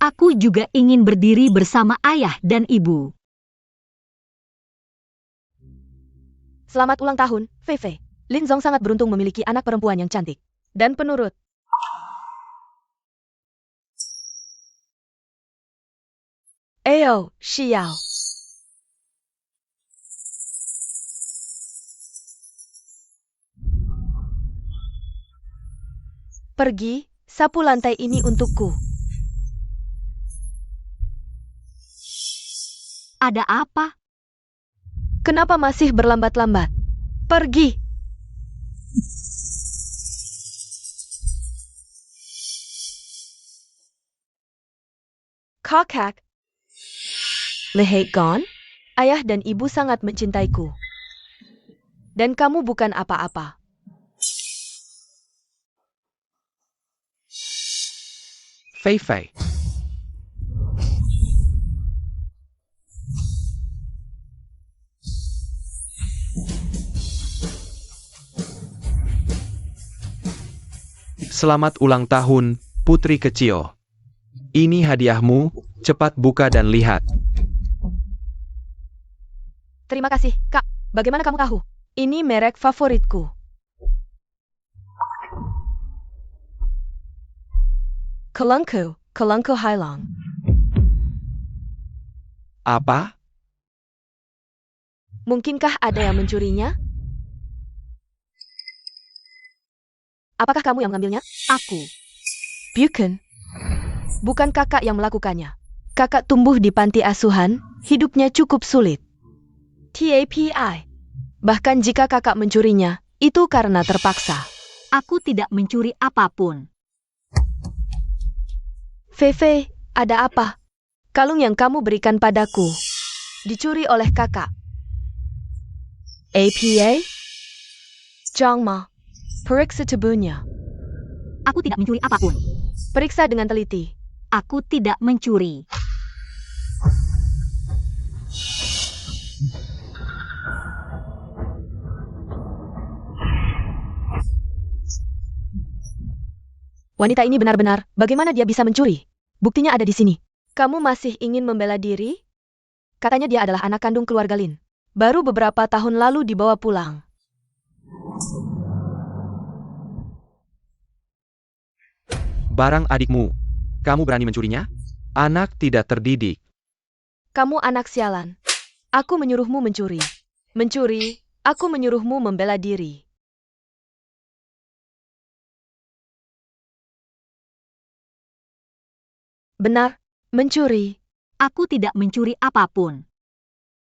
Aku juga ingin berdiri bersama ayah dan ibu. Selamat ulang tahun, Fei Fei. Lin Zong sangat beruntung memiliki anak perempuan yang cantik dan penurut. Ayo, Xiao. Pergi, sapu lantai ini untukku. Ada apa? Kenapa masih berlambat-lambat? Pergi. Kakak. Lehate gone? Ayah dan ibu sangat mencintaiku. Dan kamu bukan apa-apa. Fei Fei. Selamat ulang tahun, putri kecil. Ini hadiahmu, cepat buka dan lihat. Terima kasih, Kak. Bagaimana kamu tahu? Ini merek favoritku. Kelangko Hailong. Apa? Mungkinkah ada yang mencurinya? Apakah kamu yang mengambilnya? Aku. Bukan. Bukan kakak yang melakukannya. Kakak tumbuh di panti asuhan, hidupnya cukup sulit. TAPI. Bahkan jika kakak mencurinya, itu karena terpaksa. Aku tidak mencuri apapun. Fei Fei, ada apa? Kalung yang kamu berikan padaku dicuri oleh kakak. APA? Zhang Ma, periksa tubuhnya. Aku tidak mencuri apapun. Periksa dengan teliti. Aku tidak mencuri. Wanita ini benar-benar, bagaimana dia bisa mencuri? Buktinya ada di sini. Kamu masih ingin membela diri? Katanya dia adalah anak kandung keluarga Lin. Baru beberapa tahun lalu dibawa pulang. Barang adikmu. Kamu berani mencurinya? Anak tidak terdidik. Kamu anak sialan. Aku menyuruhmu mencuri. Mencuri, aku menyuruhmu membela diri. Benar, mencuri. Aku tidak mencuri apapun.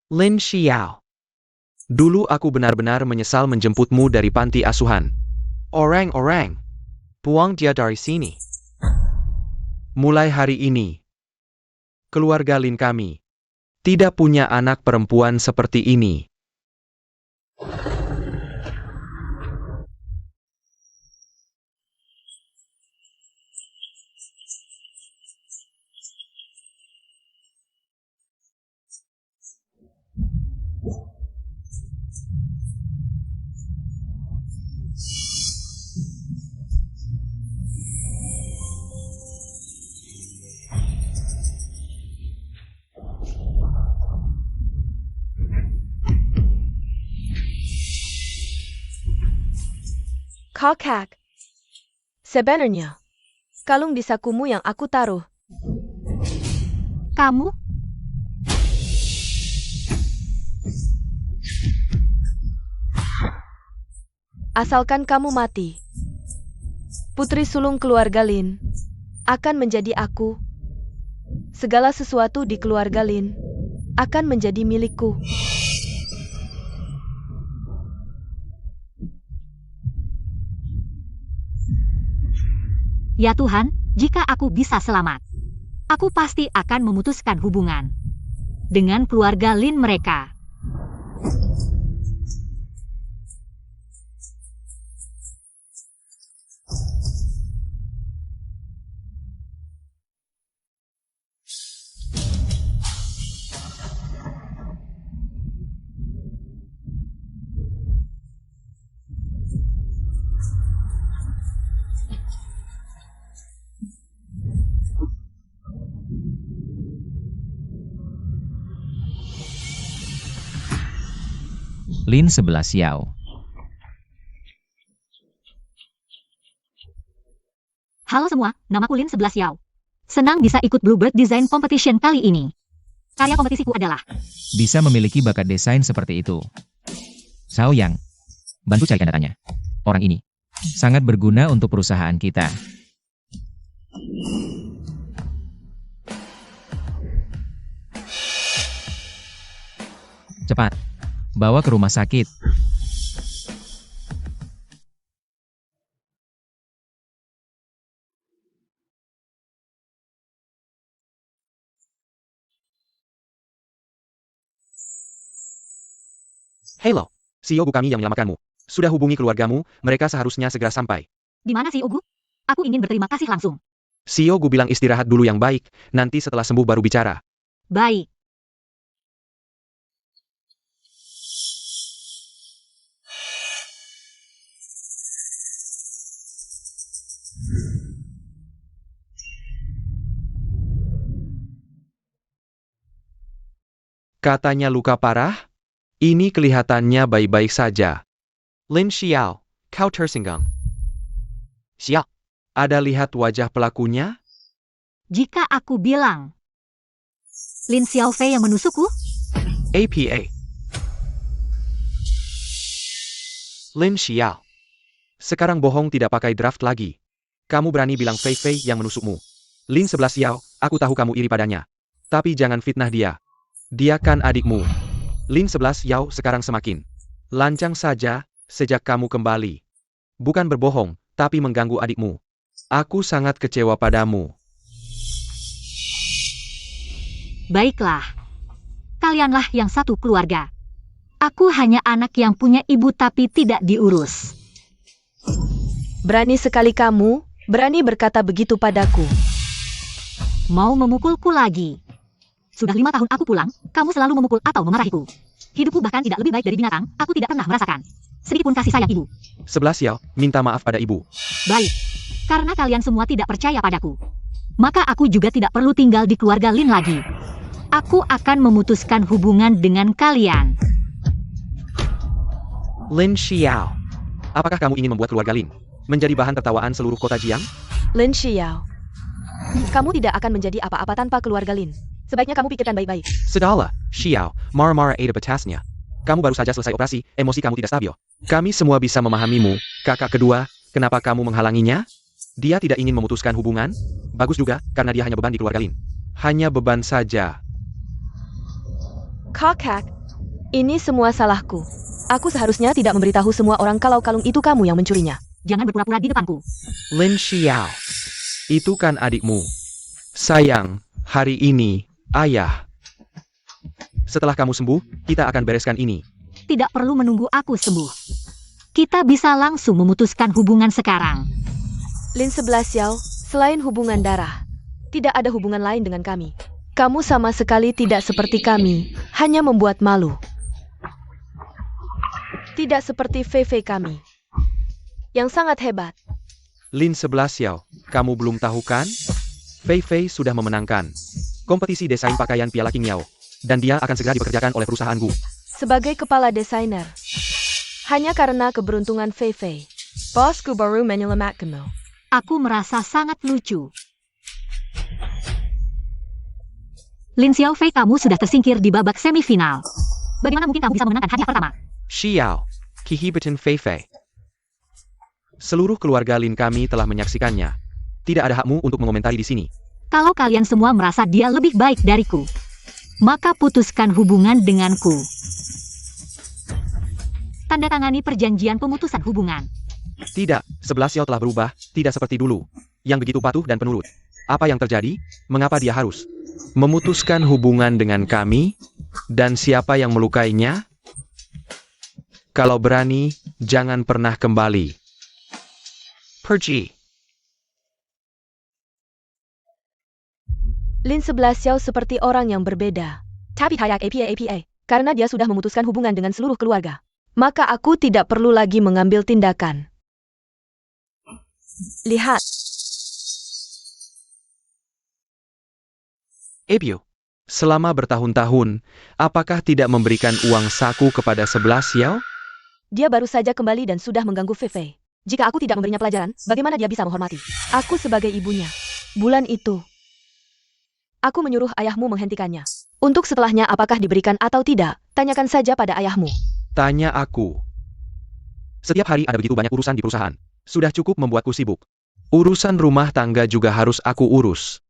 Lin Xiao. Dulu aku benar-benar menyesal menjemputmu dari panti asuhan. Orang-orang. Buang dia dari sini. Mulai hari ini, keluarga Lin kami tidak punya anak perempuan seperti ini. Kakak. Sebenarnya, kalung di sakumu yang aku taruh. Kamu? Asalkan kamu mati, putri sulung keluarga Lin akan menjadi aku. Segala sesuatu di keluarga Lin akan menjadi milikku. Ya Tuhan, jika aku bisa selamat, aku pasti akan memutuskan hubungan dengan keluarga Lin mereka. Lin 11 Xiao. Halo semua, namaku Lin 11 Yao. Senang bisa ikut Bluebird Design Competition kali ini. Karya kompetisiku adalah Bisa memiliki bakat desain seperti itu. Xiao Yang, bantu carikan datanya. Orang ini sangat berguna untuk perusahaan kita. Cepat, bawa ke rumah sakit. Hello, CEO kami yang menyelamatkanmu. Sudah hubungi keluargamu, mereka seharusnya segera sampai. di mana sih, Ugu? Aku ingin berterima kasih langsung. CEO Gu bilang istirahat dulu yang baik, nanti setelah sembuh baru bicara. Baik. Katanya luka parah? Ini kelihatannya baik-baik saja. Lin Xiao, kau tersinggung. Xiao, ada lihat wajah pelakunya? Jika aku bilang Lin Xiaofei yang menusukku, APA. Lin Xiao. Sekarang bohong tidak pakai draft lagi. Kamu berani bilang Fei Fei yang menusukmu. Lin 11 Xiao, aku tahu kamu iri padanya. Tapi jangan fitnah dia. Dia kan adikmu. Lin 11 Xiao sekarang semakin lancang saja sejak kamu kembali. Bukan berbohong, tapi mengganggu adikmu. Aku sangat kecewa padamu. baiklah. Kalianlah yang satu keluarga. Aku hanya anak yang punya ibu tapi tidak diurus. Berani sekali kamu, berani berkata begitu padaku. Mau memukulku lagi. Sudah 5 tahun aku pulang, kamu selalu memukul atau memarahiku. Hidupku bahkan tidak lebih baik dari binatang, aku tidak pernah merasakan sedikitpun kasih sayang ibu. 11 Xiao, minta maaf pada ibu. Baik. Karena kalian semua tidak percaya padaku, maka aku juga tidak perlu tinggal di keluarga Lin lagi. Aku akan memutuskan hubungan dengan kalian. Lin Xiao. Apakah kamu ingin membuat keluarga Lin menjadi bahan tertawaan seluruh kota Jiang? Lin Xiao, kamu tidak akan menjadi apa-apa tanpa keluarga Lin. Sebaiknya kamu pikirkan baik-baik. Sudahlah, Xiao, marah-marah ada batasnya. Kamu baru saja selesai operasi, emosi kamu tidak stabil. Kami semua bisa memahamimu. Kakak kedua, kenapa kamu menghalanginya? Dia tidak ingin memutuskan hubungan? Bagus juga, karena dia hanya beban di keluarga Lin. Hanya beban saja. Kakak, ini semua salahku. Aku seharusnya tidak memberitahu semua orang kalau kalung itu kamu yang mencurinya. Jangan berpura-pura di depanku. Lin Xiao. Itu kan adikmu. Sayang, hari ini, ayah. Setelah kamu sembuh, kita akan bereskan ini. Tidak perlu menunggu aku sembuh. Kita bisa langsung memutuskan hubungan sekarang. Lin 11 Xiao, selain hubungan darah, tidak ada hubungan lain dengan kami. Kamu sama sekali tidak seperti kami, hanya membuat malu. Tidak seperti Fei Fei kami, yang sangat hebat. Lin 11 Xiao, kamu belum tahu kan? Fei Fei sudah memenangkan kompetisi desain pakaian Piala King Yao. Dan dia akan segera dipekerjakan oleh perusahaanku. Sebagai kepala desainer, hanya karena keberuntungan Fei Fei, bosku baru menyelamatkanmu. Aku merasa sangat lucu. Lin Xiaofei, kamu sudah tersingkir di babak semifinal. Bagaimana mungkin kamu bisa memenangkan hadiah pertama? Xiao, kehebitan Fei Fei. Seluruh keluarga Lin kami telah menyaksikannya. Tidak ada hakmu untuk mengomentari di sini. Kalau kalian semua merasa dia lebih baik dariku, maka putuskan hubungan denganku. Tanda tangani perjanjian pemutusan hubungan. Tidak, 11 Xiao telah berubah, tidak seperti dulu. Yang begitu patuh dan penurut. Apa yang terjadi? Mengapa dia harus memutuskan hubungan dengan kami? Dan siapa yang melukainya? Kalau berani, jangan pernah kembali. Pergi. Lin 11 Xiao seperti orang yang berbeda. Tapi kayak APA, karena dia sudah memutuskan hubungan dengan seluruh keluarga. Maka aku tidak perlu lagi mengambil tindakan. Lihat. Ebio, Selama bertahun-tahun, apakah tidak memberikan uang saku kepada 11 Xiao? Dia baru saja kembali dan sudah mengganggu Fei Fei. Jika aku tidak memberinya pelajaran, bagaimana dia bisa menghormati? Aku sebagai ibunya. Bulan itu, aku menyuruh ayahmu menghentikannya. Untuk setelahnya apakah diberikan atau tidak, tanyakan saja pada ayahmu. Tanya aku. Setiap hari ada begitu banyak urusan di perusahaan. Sudah cukup membuatku sibuk. Urusan rumah tangga juga harus aku urus.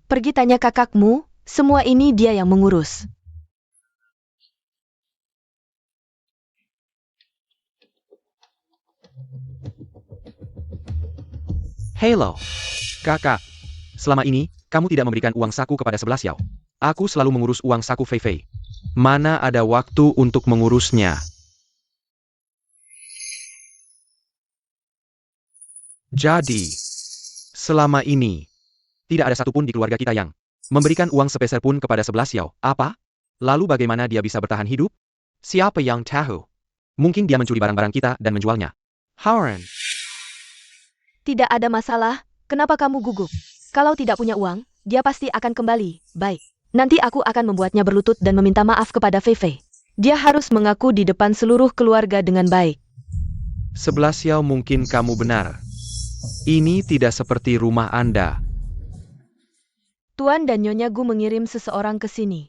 Pergi tanya kakakmu, semua ini dia yang mengurus. Hello, kakak. Selama ini, kamu tidak memberikan uang saku kepada 11 Xiao. Aku selalu mengurus uang saku Fei Fei. Mana ada waktu untuk mengurusnya? Jadi, selama ini, tidak ada satupun di keluarga kita yang memberikan uang sepeser pun kepada 11 Xiao. Apa? Lalu bagaimana dia bisa bertahan hidup? Siapa yang tahu? Mungkin dia mencuri barang-barang kita dan menjualnya. Howren. Tidak ada masalah, kenapa kamu gugup? Kalau tidak punya uang, dia pasti akan kembali. Baik, nanti aku akan membuatnya berlutut dan meminta maaf kepada Fei Fei. Dia harus mengaku di depan seluruh keluarga dengan baik. 11 Xiao, mungkin kamu benar. Ini tidak seperti rumah Anda. Tuan dan Nyonya Gu mengirim seseorang ke sini.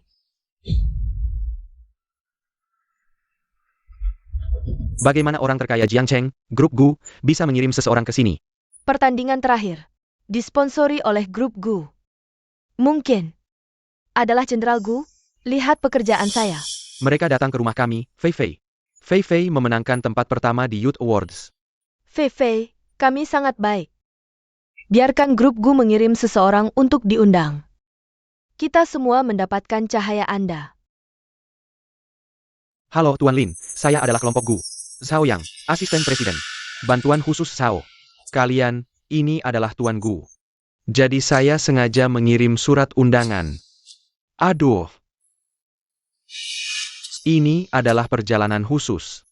Bagaimana orang terkaya Jiang Cheng, grup Gu, bisa mengirim seseorang ke sini? Pertandingan terakhir, disponsori oleh grup Gu. Mungkin adalah Jenderal Gu. Lihat pekerjaan saya. Mereka datang ke rumah kami, Fei Fei. Fei Fei memenangkan tempat pertama di Youth Awards. Fei Fei, kami sangat baik. Biarkan grup Gu mengirim seseorang untuk diundang. Kita semua mendapatkan cahaya Anda. Halo Tuan Lin, saya adalah kelompok Gu. Zhao Yang, asisten presiden. Bantuan khusus Zhao. Kalian, ini adalah Tuan Gu. Jadi saya sengaja mengirim surat undangan. Aduh. Ini adalah perjalanan khusus.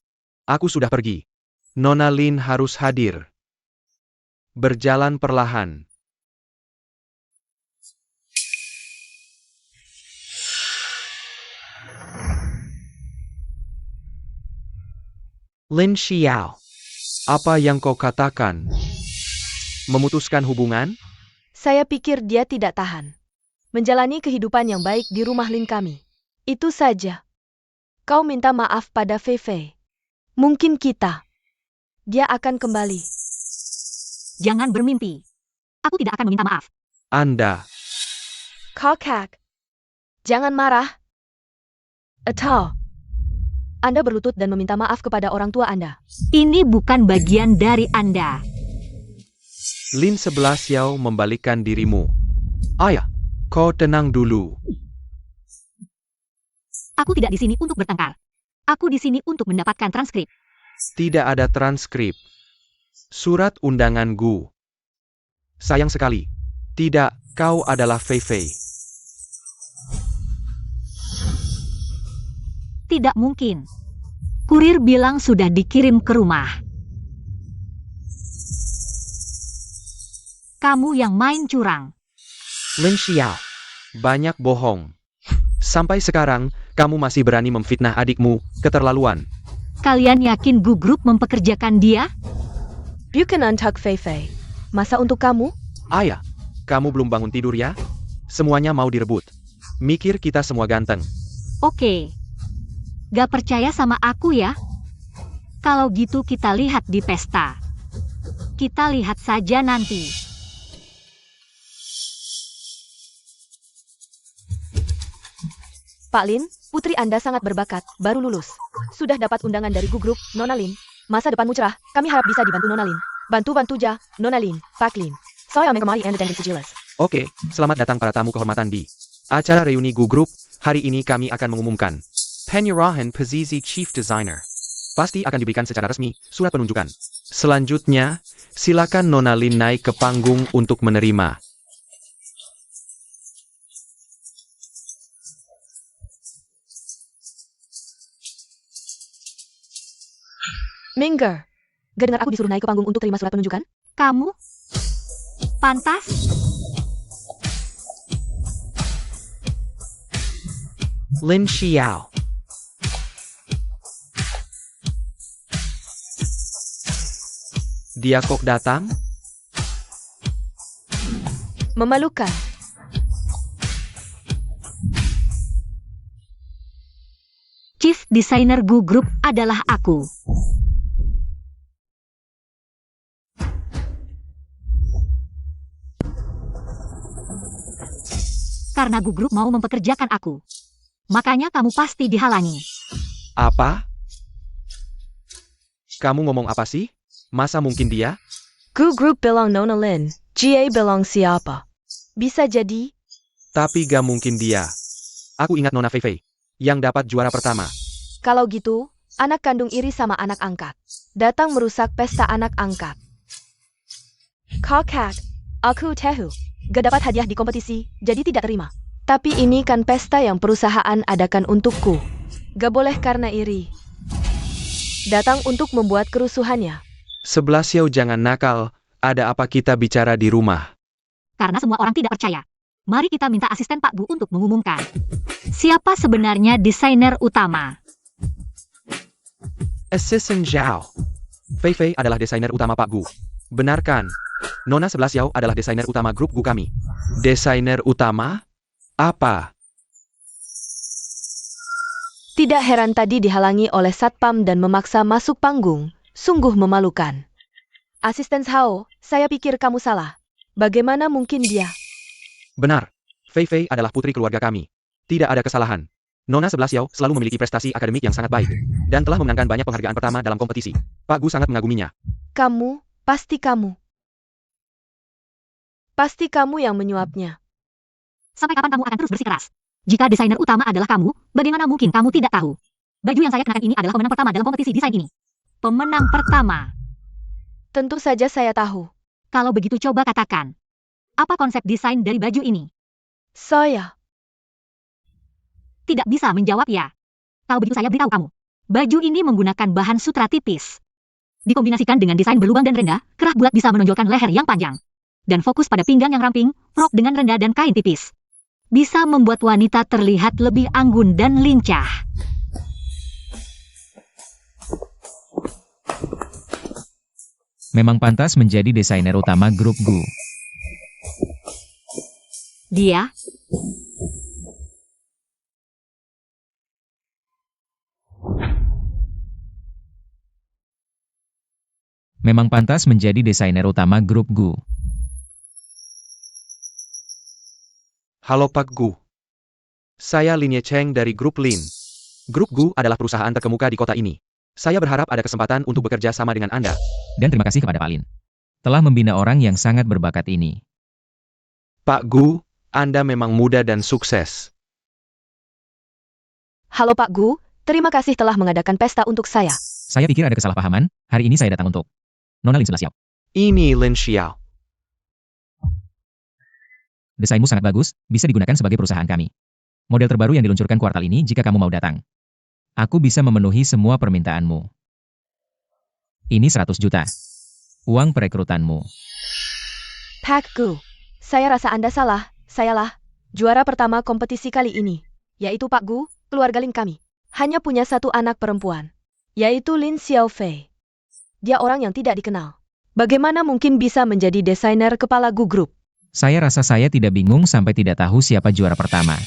Aku sudah pergi. Nona Lin harus hadir. Berjalan perlahan. Lin Xiao, apa yang kau katakan? Memutuskan hubungan? Saya pikir dia tidak tahan menjalani kehidupan yang baik di rumah Lin kami. Itu saja. Kau minta maaf pada Fei Fei. Mungkin dia akan kembali. Jangan bermimpi. Aku tidak akan meminta maaf. Anda. Kakak, jangan marah. Atau Anda berlutut dan meminta maaf kepada orang tua Anda. Ini bukan bagian dari Anda. Lin 11 Xiao membalikkan dirimu. Ayah, kau tenang dulu. Aku tidak di sini untuk bertengkar. Aku di sini untuk mendapatkan transkrip. Tidak ada transkrip. Surat undangan Gu. Sayang sekali. Tidak, kau adalah Fei Fei. Tidak mungkin. Kurir bilang sudah dikirim ke rumah. Kamu yang main curang. Lin Xiao, banyak bohong. Sampai sekarang, kamu masih berani memfitnah adikmu, keterlaluan. Kalian yakin Gu Group mempekerjakan dia? Bukan untuk Fei Fei. Masa untuk kamu? Ayah, kamu belum bangun tidur ya? Semuanya mau direbut. Mikir kita semua ganteng. Oke. Gak percaya sama aku ya? Kalau gitu kita lihat di pesta. Kita lihat saja nanti. Pak Lin, putri Anda sangat berbakat, baru lulus. Sudah dapat undangan dari Gu Group, Nona Lin. Masa depanmu cerah, kami harap bisa dibantu Nona Lin. Bantu-bantu ja, Nona Lin, Pak Lin. Saya mengemari Anda dan jelas. Oke, selamat datang para tamu kehormatan di acara reuni Gu Group. Hari ini kami akan mengumumkan penyerahan posisi Chief Designer. Pasti akan diberikan secara resmi surat penunjukan. Selanjutnya, silakan Nona Lin naik ke panggung untuk menerima. Mingger, gak dengar aku disuruh naik ke panggung untuk terima surat penunjukan? Kamu? Pantas? Lin Xiao. Dia kok datang? Memalukan. Chief Designer Gu Group adalah aku. Karena Gu Group mau mempekerjakan aku. Makanya kamu pasti dihalangi. Apa? Kamu ngomong apa sih? Masa mungkin dia? Gu Group bilang Nona Lin, GA bilang siapa? Bisa jadi. Tapi gak mungkin dia. Aku ingat Nona Fei Fei, yang dapat juara pertama. Kalau gitu, anak kandung iri sama anak angkat. Datang merusak pesta anak angkat. Kakak, aku tahu. Gak dapat hadiah di kompetisi, jadi tidak terima. Tapi ini kan pesta yang perusahaan adakan untukku. Gak boleh karena iri. Datang untuk membuat kerusuhannya. 11 Xiao jangan nakal, ada apa kita bicara di rumah? Karena semua orang tidak percaya. Mari kita minta asisten Pak Gu untuk mengumumkan. Siapa sebenarnya desainer utama? Assistant Zhao. Fei Fei adalah desainer utama Pak Gu. Benarkan, Nona 11 Xiao adalah desainer utama grup Gu kami. Desainer utama? Apa? Tidak heran tadi dihalangi oleh satpam dan memaksa masuk panggung. Sungguh memalukan. Asisten Hao, saya pikir kamu salah. Bagaimana mungkin dia? Benar, Fei Fei adalah putri keluarga kami. Tidak ada kesalahan. Nona 11 Xiao selalu memiliki prestasi akademik yang sangat baik, dan telah memenangkan banyak penghargaan pertama dalam kompetisi. Pak Gu sangat mengaguminya. Kamu, pasti kamu. Pasti kamu yang menyuapnya. Sampai kapan kamu akan terus bersikeras? Jika desainer utama adalah kamu, bagaimana mungkin kamu tidak tahu? Baju yang saya kenakan ini adalah pemenang pertama dalam kompetisi desain ini. Pemenang pertama. Tentu saja saya tahu. Kalau begitu coba katakan. Apa konsep desain dari baju ini? Saya. Tidak bisa menjawab ya. Kalau begitu saya beritahu kamu. Baju ini menggunakan bahan sutra tipis. Dikombinasikan dengan desain berlubang dan rendah, kerah bulat bisa menonjolkan leher yang panjang. Dan fokus pada pinggang yang ramping, rok dengan rendah dan kain tipis. Bisa membuat wanita terlihat lebih anggun dan lincah. Memang pantas menjadi desainer utama grup Gu. Dia Memang pantas menjadi desainer utama grup Gu. Halo Pak Gu. Saya Lin Ye Cheng dari grup Lin. Grup Gu adalah perusahaan terkemuka di kota ini. Saya berharap ada kesempatan untuk bekerja sama dengan Anda. Dan terima kasih kepada Pak Lin. Telah membina orang yang sangat berbakat ini. Pak Gu, Anda memang muda dan sukses. Halo Pak Gu, terima kasih telah mengadakan pesta untuk saya. Saya pikir ada kesalahpahaman, hari ini saya datang untuk Nona Lin 11 Xiao. Ini Lin Xiao. Desainmu sangat bagus, bisa digunakan sebagai perusahaan kami. Model terbaru yang diluncurkan kuartal ini jika kamu mau datang. Aku bisa memenuhi semua permintaanmu. Ini 100 juta. Uang perekrutanmu. Pak Gu, saya rasa Anda salah. Sayalah juara pertama kompetisi kali ini, yaitu Pak Gu, keluarga Lin kami. Hanya punya satu anak perempuan, yaitu Lin Xiaofei. Dia orang yang tidak dikenal. Bagaimana mungkin bisa menjadi desainer kepala Gu Group? Saya rasa saya tidak bingung sampai tidak tahu siapa juara pertama.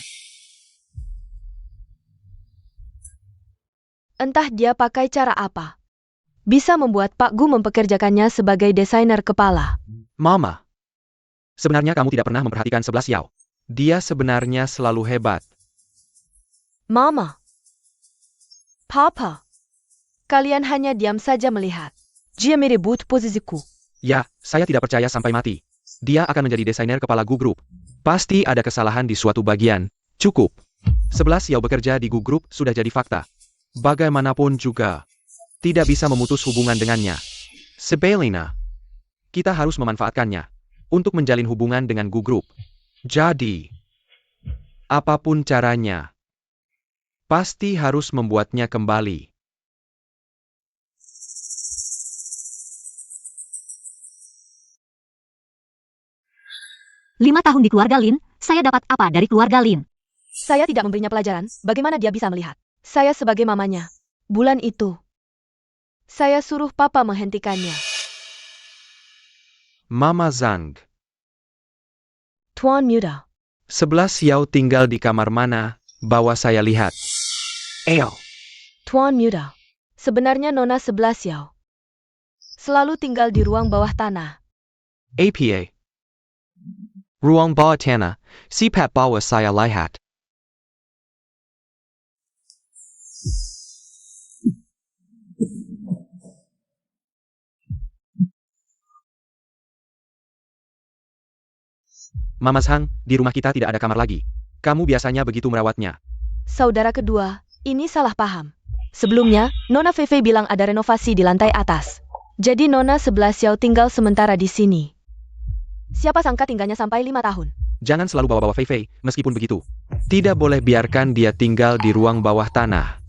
Entah dia pakai cara apa. Bisa membuat Pak Gu mempekerjakannya sebagai desainer kepala. Mama. Sebenarnya kamu tidak pernah memperhatikan 11 Xiao. Dia sebenarnya selalu hebat. Mama. Papa. Kalian hanya diam saja melihat. Dia merebut posisiku. Ya, saya tidak percaya sampai mati. Dia akan menjadi desainer kepala Gu Group. Pasti ada kesalahan di suatu bagian. Cukup. 11 Xiao bekerja di Gu Group sudah jadi fakta. Bagaimanapun juga, tidak bisa memutus hubungan dengannya. Sebelina, kita harus memanfaatkannya untuk menjalin hubungan dengan Gu Group. Jadi, apapun caranya, pasti harus membuatnya kembali. Lima tahun di keluarga Lin, saya dapat apa dari keluarga Lin? Saya tidak memberinya pelajaran, bagaimana dia bisa melihat? Saya sebagai mamanya. Bulan itu, saya suruh papa menghentikannya. Mama Zhang. Tuan Muda. 11 Xiao tinggal di kamar mana? Bawa saya lihat. Eyo. Tuan Muda. Sebenarnya Nona 11 Xiao selalu tinggal di ruang bawah tanah. APA. Ruang bawah tanah. Sipat bawa saya lihat. Mama Zhang, di rumah kita tidak ada kamar lagi. Kamu biasanya begitu merawatnya. Saudara kedua, ini salah paham. Sebelumnya, Nona Fei bilang ada renovasi di lantai atas. Jadi Nona 11 Xiao tinggal sementara di sini. Siapa sangka tinggalnya sampai 5 tahun. Jangan selalu bawa-bawa Fei, meskipun begitu. Tidak boleh biarkan dia tinggal di ruang bawah tanah.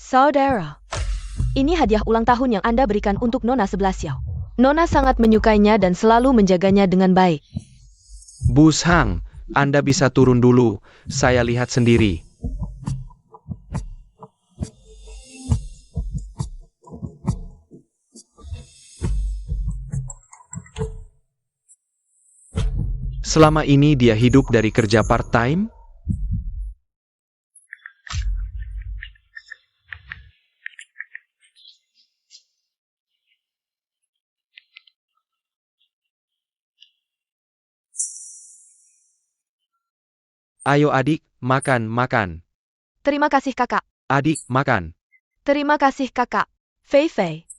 Saudara, ini hadiah ulang tahun yang Anda berikan untuk Nona 11 Xiao. Nona sangat menyukainya dan selalu menjaganya dengan baik. Bu Zhang, Anda bisa turun dulu. Saya lihat sendiri. Selama ini dia hidup dari kerja part-time? Ayo adik, makan. Terima kasih kakak. Adik, makan. Terima kasih kakak. Fei,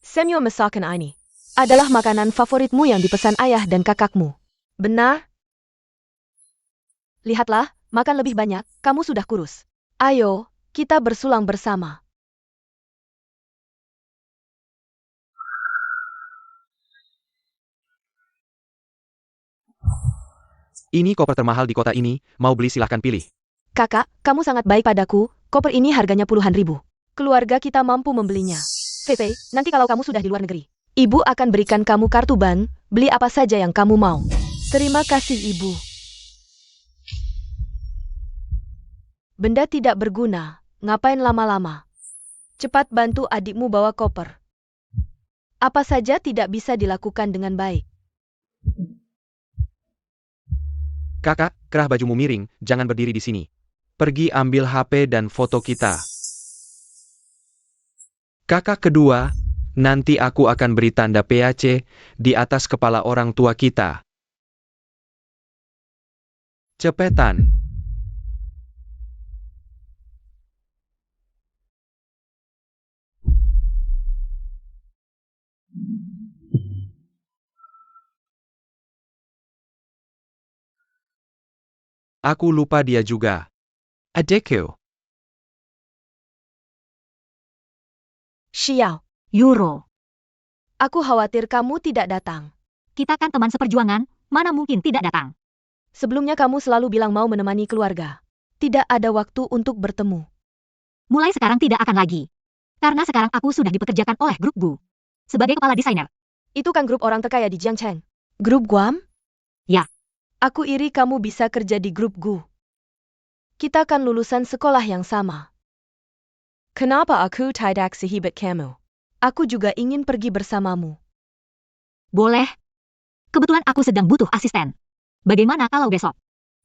semua masakan ini adalah makanan favoritmu yang dipesan ayah dan kakakmu. Benar? Lihatlah, makan lebih banyak, kamu sudah kurus. Ayo, kita bersulang bersama. Ini koper termahal di kota ini, mau beli silahkan pilih. Kakak, kamu sangat baik padaku, koper ini harganya puluhan ribu. Keluarga kita mampu membelinya. Fei, nanti kalau kamu sudah di luar negeri, ibu akan berikan kamu kartu bank, beli apa saja yang kamu mau. Terima kasih ibu. Benda tidak berguna, ngapain lama-lama? Cepat bantu adikmu bawa koper. Apa saja tidak bisa dilakukan dengan baik. Kakak, kerah bajumu miring, jangan berdiri di sini. Pergi ambil HP dan foto kita. Kakak kedua, nanti aku akan beri tanda PAC di atas kepala orang tua kita. Cepetan. Aku lupa dia juga. Adekku. Xiao, Euro. aku khawatir kamu tidak datang. Kita kan teman seperjuangan, mana mungkin tidak datang. Sebelumnya kamu selalu bilang mau menemani keluarga. Tidak ada waktu untuk bertemu. Mulai sekarang tidak akan lagi. Karena sekarang aku sudah dipekerjakan oleh grup Gu. Sebagai kepala desainer. Itu kan grup orang terkaya di Jiangcheng. Grup Guam? Ya. Aku iri kamu bisa kerja di grup Gu. Kita kan lulusan sekolah yang sama. Kenapa aku tidak sehebat kamu? Aku juga ingin pergi bersamamu. Boleh. Kebetulan aku sedang butuh asisten. Bagaimana kalau besok?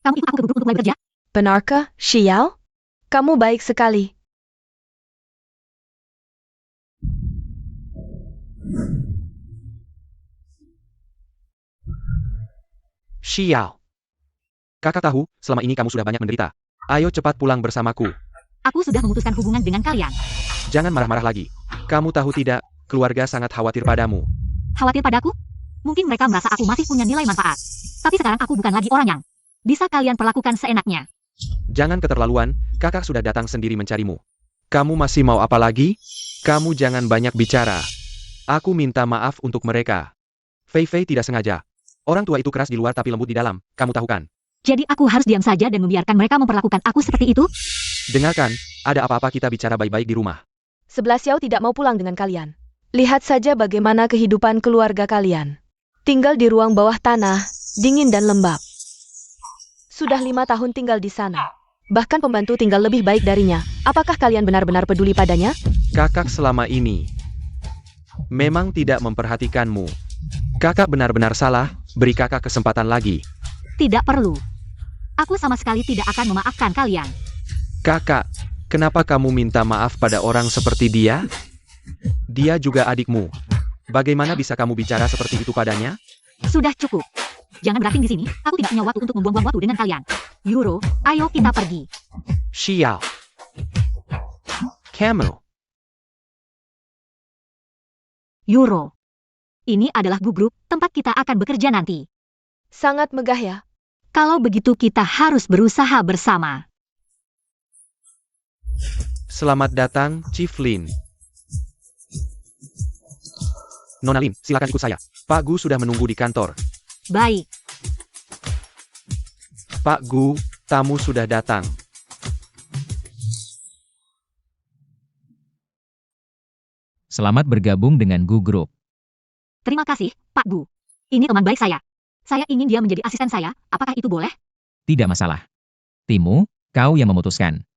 Kamu ikut aku ke grup untuk mulai bekerja? Benarkah, Xiao? Kamu baik sekali. Xiao. Kakak tahu, selama ini kamu sudah banyak menderita. Ayo cepat pulang bersamaku. Aku sudah memutuskan hubungan dengan kalian. Jangan marah-marah lagi. Kamu tahu tidak, keluarga sangat khawatir padamu. Khawatir padaku? Mungkin mereka merasa aku masih punya nilai manfaat. Tapi sekarang aku bukan lagi orang yang bisa kalian perlakukan seenaknya. Jangan keterlaluan, kakak sudah datang sendiri mencarimu. Kamu masih mau apa lagi? Kamu jangan banyak bicara. Aku minta maaf untuk mereka. Fei tidak sengaja. Orang tua itu keras di luar tapi lembut di dalam, kamu tahu kan? Jadi aku harus diam saja dan membiarkan mereka memperlakukan aku seperti itu? Dengarkan, ada apa-apa kita bicara baik-baik di rumah. 11 Xiao tidak mau pulang dengan kalian. Lihat saja bagaimana kehidupan keluarga kalian. Tinggal di ruang bawah tanah, dingin dan lembab. Sudah 5 tahun tinggal di sana. Bahkan pembantu tinggal lebih baik darinya. Apakah kalian benar-benar peduli padanya? Kakak selama ini memang tidak memperhatikanmu. Kakak benar-benar salah, beri kakak kesempatan lagi. Tidak perlu. Aku sama sekali tidak akan memaafkan kalian. Kakak, kenapa kamu minta maaf pada orang seperti dia? Dia juga adikmu. Bagaimana bisa kamu bicara seperti itu padanya? Sudah cukup. Jangan beracting di sini. Aku tidak punya waktu untuk membuang-buang waktu dengan kalian. Euro, ayo kita pergi. Xiao. Camel. Euro. Ini adalah grup tempat kita akan bekerja nanti. Sangat megah ya. Kalau begitu kita harus berusaha bersama. Selamat datang, Chief Lin. Nona Lin, silakan ikut saya. Pak Gu sudah menunggu di kantor. Baik. Pak Gu, tamu sudah datang. Selamat bergabung dengan Gu Group. Terima kasih, Pak Gu. Ini teman baik saya. Saya ingin dia menjadi asisten saya. Apakah itu boleh? Tidak masalah. Timu, kau yang memutuskan.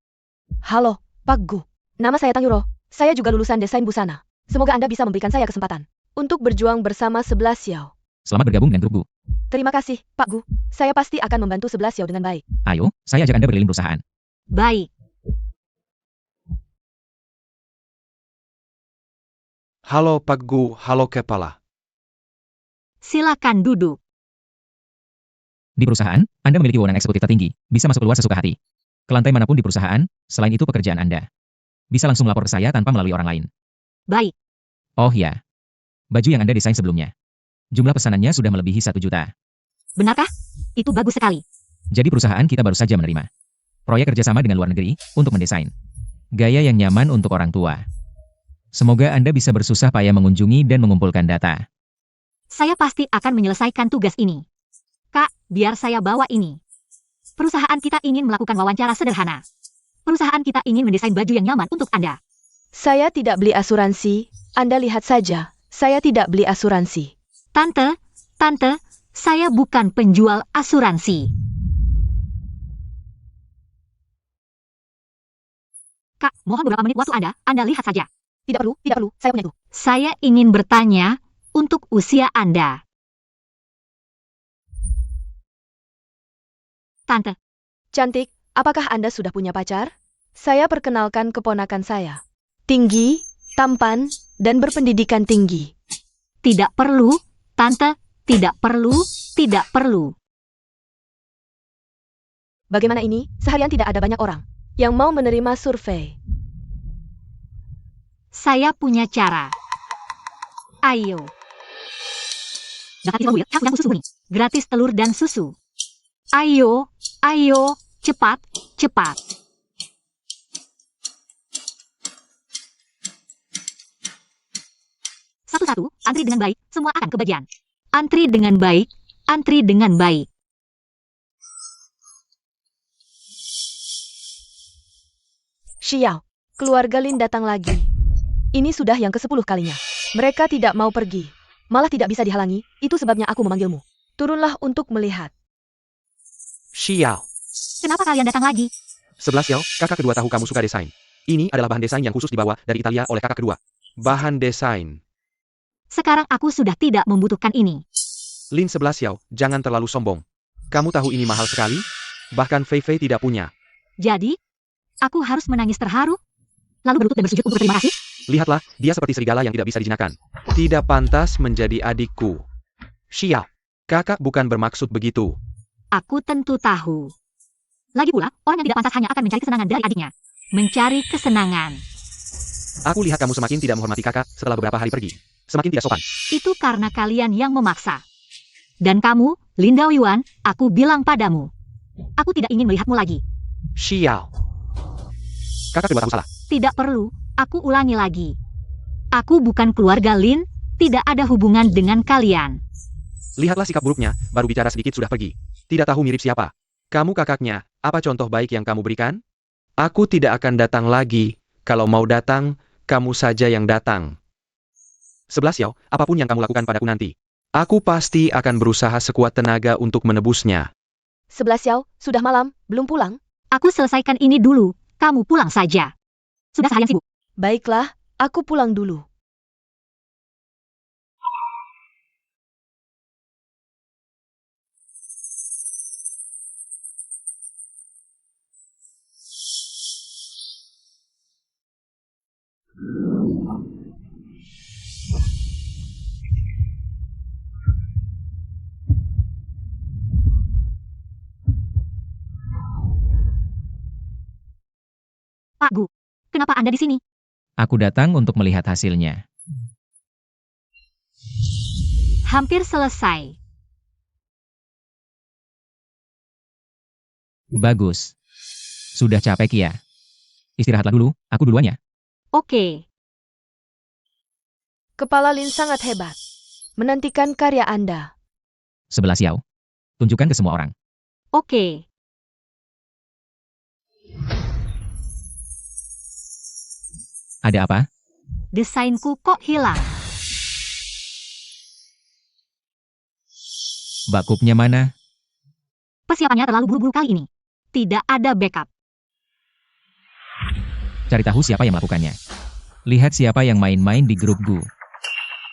Halo, Pak Gu. Nama saya Tang Yuro. Saya juga lulusan desain busana. Semoga Anda bisa memberikan saya kesempatan untuk berjuang bersama 11 Xiao. Selamat bergabung dengan grup Gu. Terima kasih, Pak Gu. Saya pasti akan membantu 11 Xiao dengan baik. Ayo, saya ajak Anda berkeliling perusahaan. Baik. Halo Pak Gu, halo kepala. Silakan duduk. Di perusahaan, Anda memiliki wewenang eksekutif tertinggi, bisa masuk keluar sesuka hati. Ke lantai manapun di perusahaan, selain itu pekerjaan Anda. Bisa langsung melapor ke saya tanpa melalui orang lain. Baik. Oh ya. Baju yang Anda desain sebelumnya. Jumlah pesanannya sudah melebihi 1 juta. Benarkah? Itu bagus sekali. Jadi perusahaan kita baru saja menerima proyek kerjasama dengan luar negeri untuk mendesain gaya yang nyaman untuk orang tua. Semoga Anda bisa bersusah payah mengunjungi dan mengumpulkan data. Saya pasti akan menyelesaikan tugas ini. Kak, biar saya bawa ini. Perusahaan kita ingin melakukan wawancara sederhana. Perusahaan kita ingin mendesain baju yang nyaman untuk Anda. Saya tidak beli asuransi. Anda lihat saja. Saya tidak beli asuransi. Tante, saya bukan penjual asuransi. Kak, mohon beberapa menit waktu Anda. Anda lihat saja. Tidak perlu, saya punya itu. Saya ingin bertanya untuk usia Anda. Tante, Cantik, apakah Anda sudah punya pacar? Saya perkenalkan keponakan saya. Tinggi, tampan, dan berpendidikan tinggi. tidak perlu, Tante, tidak perlu, tidak perlu. Bagaimana ini? Seharian tidak ada banyak orang yang mau menerima survei. Saya punya cara. Ayo. Dapat telur ya, yang susu kuning. Gratis telur dan susu. Ayo, cepat, cepat. Satu-satu, antri dengan baik, semua akan kebagian. Antri dengan baik, antri dengan baik. Xiao, keluarga Lin datang lagi. Ini sudah yang ke-10 kalinya. Mereka tidak mau pergi. Malah tidak bisa dihalangi, itu sebabnya aku memanggilmu. Turunlah untuk melihat. Xiao. Kenapa kalian datang lagi? 11 Xiao, kakak kedua tahu kamu suka desain. Ini adalah bahan desain yang khusus dibawa dari Italia oleh kakak kedua. Bahan desain. Sekarang aku sudah tidak membutuhkan ini. Lin 11 Xiao, jangan terlalu sombong. Kamu tahu ini mahal sekali? Bahkan Fei Fei tidak punya. Jadi, aku harus menangis terharu? Lalu berlutut dan bersujud untuk berterima kasih? Lihatlah, dia seperti serigala yang tidak bisa dijinakkan. Tidak pantas menjadi adikku. Xiao, kakak bukan bermaksud begitu. Aku tentu tahu. Lagi pula, orang yang tidak pantas hanya akan mencari kesenangan dari adiknya. Mencari kesenangan. Aku lihat kamu semakin tidak menghormati kakak setelah beberapa hari pergi. Semakin tidak sopan. Itu karena kalian yang memaksa. Dan kamu, Lin Daoyuan, aku bilang padamu. Aku tidak ingin melihatmu lagi. Xiao. Kakak kedua tahu salah. Tidak perlu, aku ulangi lagi. Aku bukan keluarga Lin, tidak ada hubungan dengan kalian. Lihatlah sikap buruknya, baru bicara sedikit sudah pergi. Tidak tahu mirip siapa. Kamu kakaknya, apa contoh baik yang kamu berikan? Aku tidak akan datang lagi. Kalau mau datang, kamu saja yang datang. 11 Xiao, apapun yang kamu lakukan padaku nanti, aku pasti akan berusaha sekuat tenaga untuk menebusnya. 11 Xiao, sudah malam, belum pulang? Aku selesaikan ini dulu, kamu pulang saja. Sudah seharian sibuk. Baiklah, aku pulang dulu. Pak Gu, kenapa Anda di sini? Aku datang untuk melihat hasilnya. Hampir selesai. Bagus. Sudah capek ya. Istirahatlah dulu, aku duluan ya. Oke. Kepala Lin sangat hebat. Menantikan karya Anda. 11 Xiao. Tunjukkan ke semua orang. Oke. Ada apa? Desainku kok hilang? Bakupnya mana? Persiapannya terlalu buru-buru kali ini. Tidak ada backup. Cari tahu siapa yang melakukannya. Lihat siapa yang main-main di grup Gu.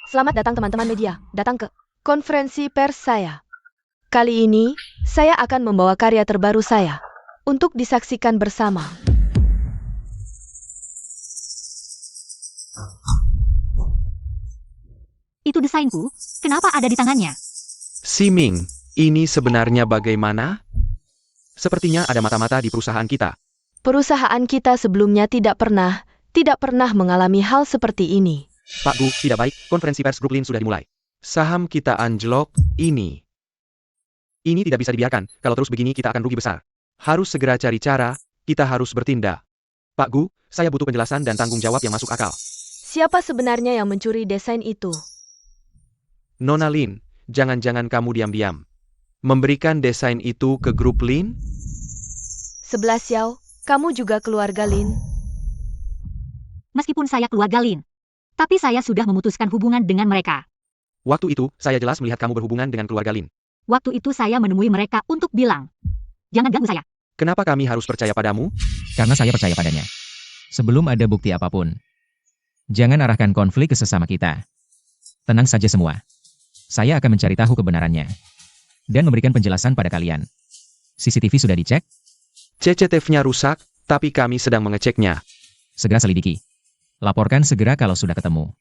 Selamat datang teman-teman media, datang ke konferensi pers saya. Kali ini, saya akan membawa karya terbaru saya untuk disaksikan bersama. Itu desainku, kenapa ada di tangannya? Siming, ini sebenarnya bagaimana? Sepertinya ada mata-mata di perusahaan kita. Perusahaan kita sebelumnya tidak pernah mengalami hal seperti ini. Pak Gu, tidak baik, konferensi pers grup Lin sudah dimulai. Saham kita anjlok, ini. Ini tidak bisa dibiarkan, kalau terus begini kita akan rugi besar. Harus segera cari cara, kita harus bertindak. Pak Gu, saya butuh penjelasan dan tanggung jawab yang masuk akal. Siapa sebenarnya yang mencuri desain itu? Nona Lin, jangan-jangan kamu diam-diam memberikan desain itu ke grup Lin? 11 Xiao, kamu juga keluarga Lin. Meskipun saya keluarga Lin, tapi saya sudah memutuskan hubungan dengan mereka. Waktu itu, saya jelas melihat kamu berhubungan dengan keluarga Lin. Waktu itu saya menemui mereka untuk bilang, jangan ganggu saya. Kenapa kami harus percaya padamu? Karena saya percaya padanya. Sebelum ada bukti apapun. Jangan arahkan konflik ke sesama kita. Tenang saja semua. Saya akan mencari tahu kebenarannya. Dan memberikan penjelasan pada kalian. CCTV sudah dicek? CCTV-nya rusak, tapi kami sedang mengeceknya. Segera selidiki. Laporkan segera kalau sudah ketemu.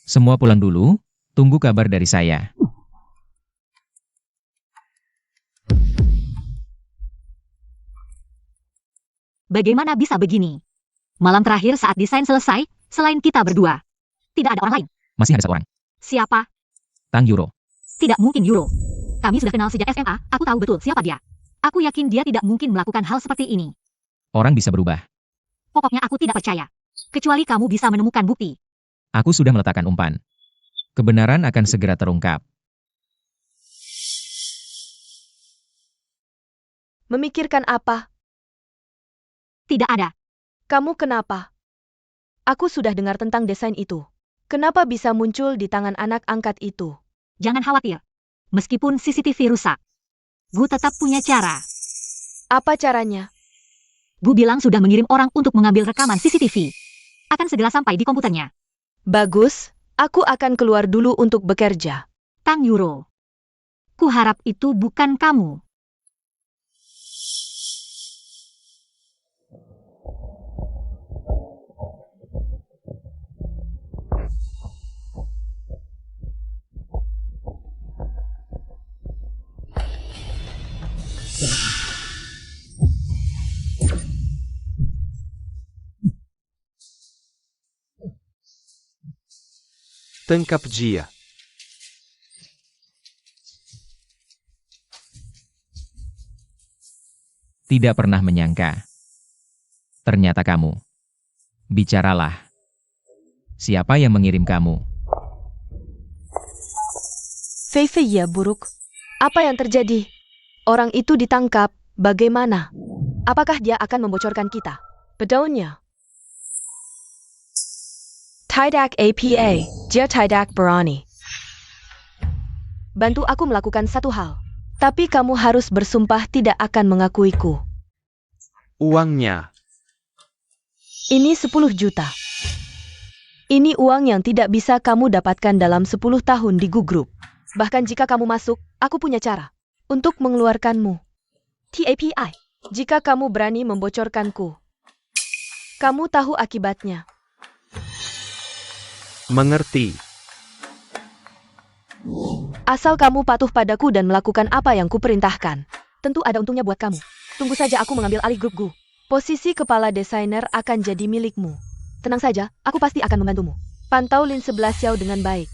Semua pulang dulu, tunggu kabar dari saya. Bagaimana bisa begini? Malam terakhir saat desain selesai, selain kita berdua, tidak ada orang lain. Masih ada seorang. Siapa? Tang Yuro. Tidak mungkin Yuro. Kami sudah kenal sejak SMA, aku tahu betul siapa dia. Aku yakin dia tidak mungkin melakukan hal seperti ini. Orang bisa berubah. Pokoknya aku tidak percaya. Kecuali kamu bisa menemukan bukti. Aku sudah meletakkan umpan. Kebenaran akan segera terungkap. Memikirkan apa? Tidak ada. Kamu kenapa? Aku sudah dengar tentang desain itu. Kenapa bisa muncul di tangan anak angkat itu? Jangan khawatir. Meskipun CCTV rusak, Gu tetap punya cara. Apa caranya? Gu bilang sudah mengirim orang untuk mengambil rekaman CCTV. Akan segera sampai di komputernya. Bagus, aku akan keluar dulu untuk bekerja. Tang Yuro. Ku harap itu bukan kamu. Tangkap dia. Tidak pernah menyangka. Ternyata kamu. Bicaralah. Siapa yang mengirim kamu? Fei ya buruk. Apa yang terjadi? Orang itu ditangkap, bagaimana? Apakah dia akan membocorkan kita? Bedonya. Tidak apa, dia tidak berani. Bantu aku melakukan satu hal. Tapi kamu harus bersumpah tidak akan mengakuiku. Uangnya. Ini 10 juta. Ini uang yang tidak bisa kamu dapatkan dalam 10 tahun di Gugrup. Bahkan jika kamu masuk, aku punya cara untuk mengeluarkanmu. TAPI, jika kamu berani membocorkanku, kamu tahu akibatnya. Mengerti. Asal kamu patuh padaku dan melakukan apa yang kuperintahkan. Tentu ada untungnya buat kamu. Tunggu saja aku mengambil alih grup Gu. Posisi kepala desainer akan jadi milikmu. Tenang saja, aku pasti akan membantumu. Pantau Lin 11 Xiao dengan baik.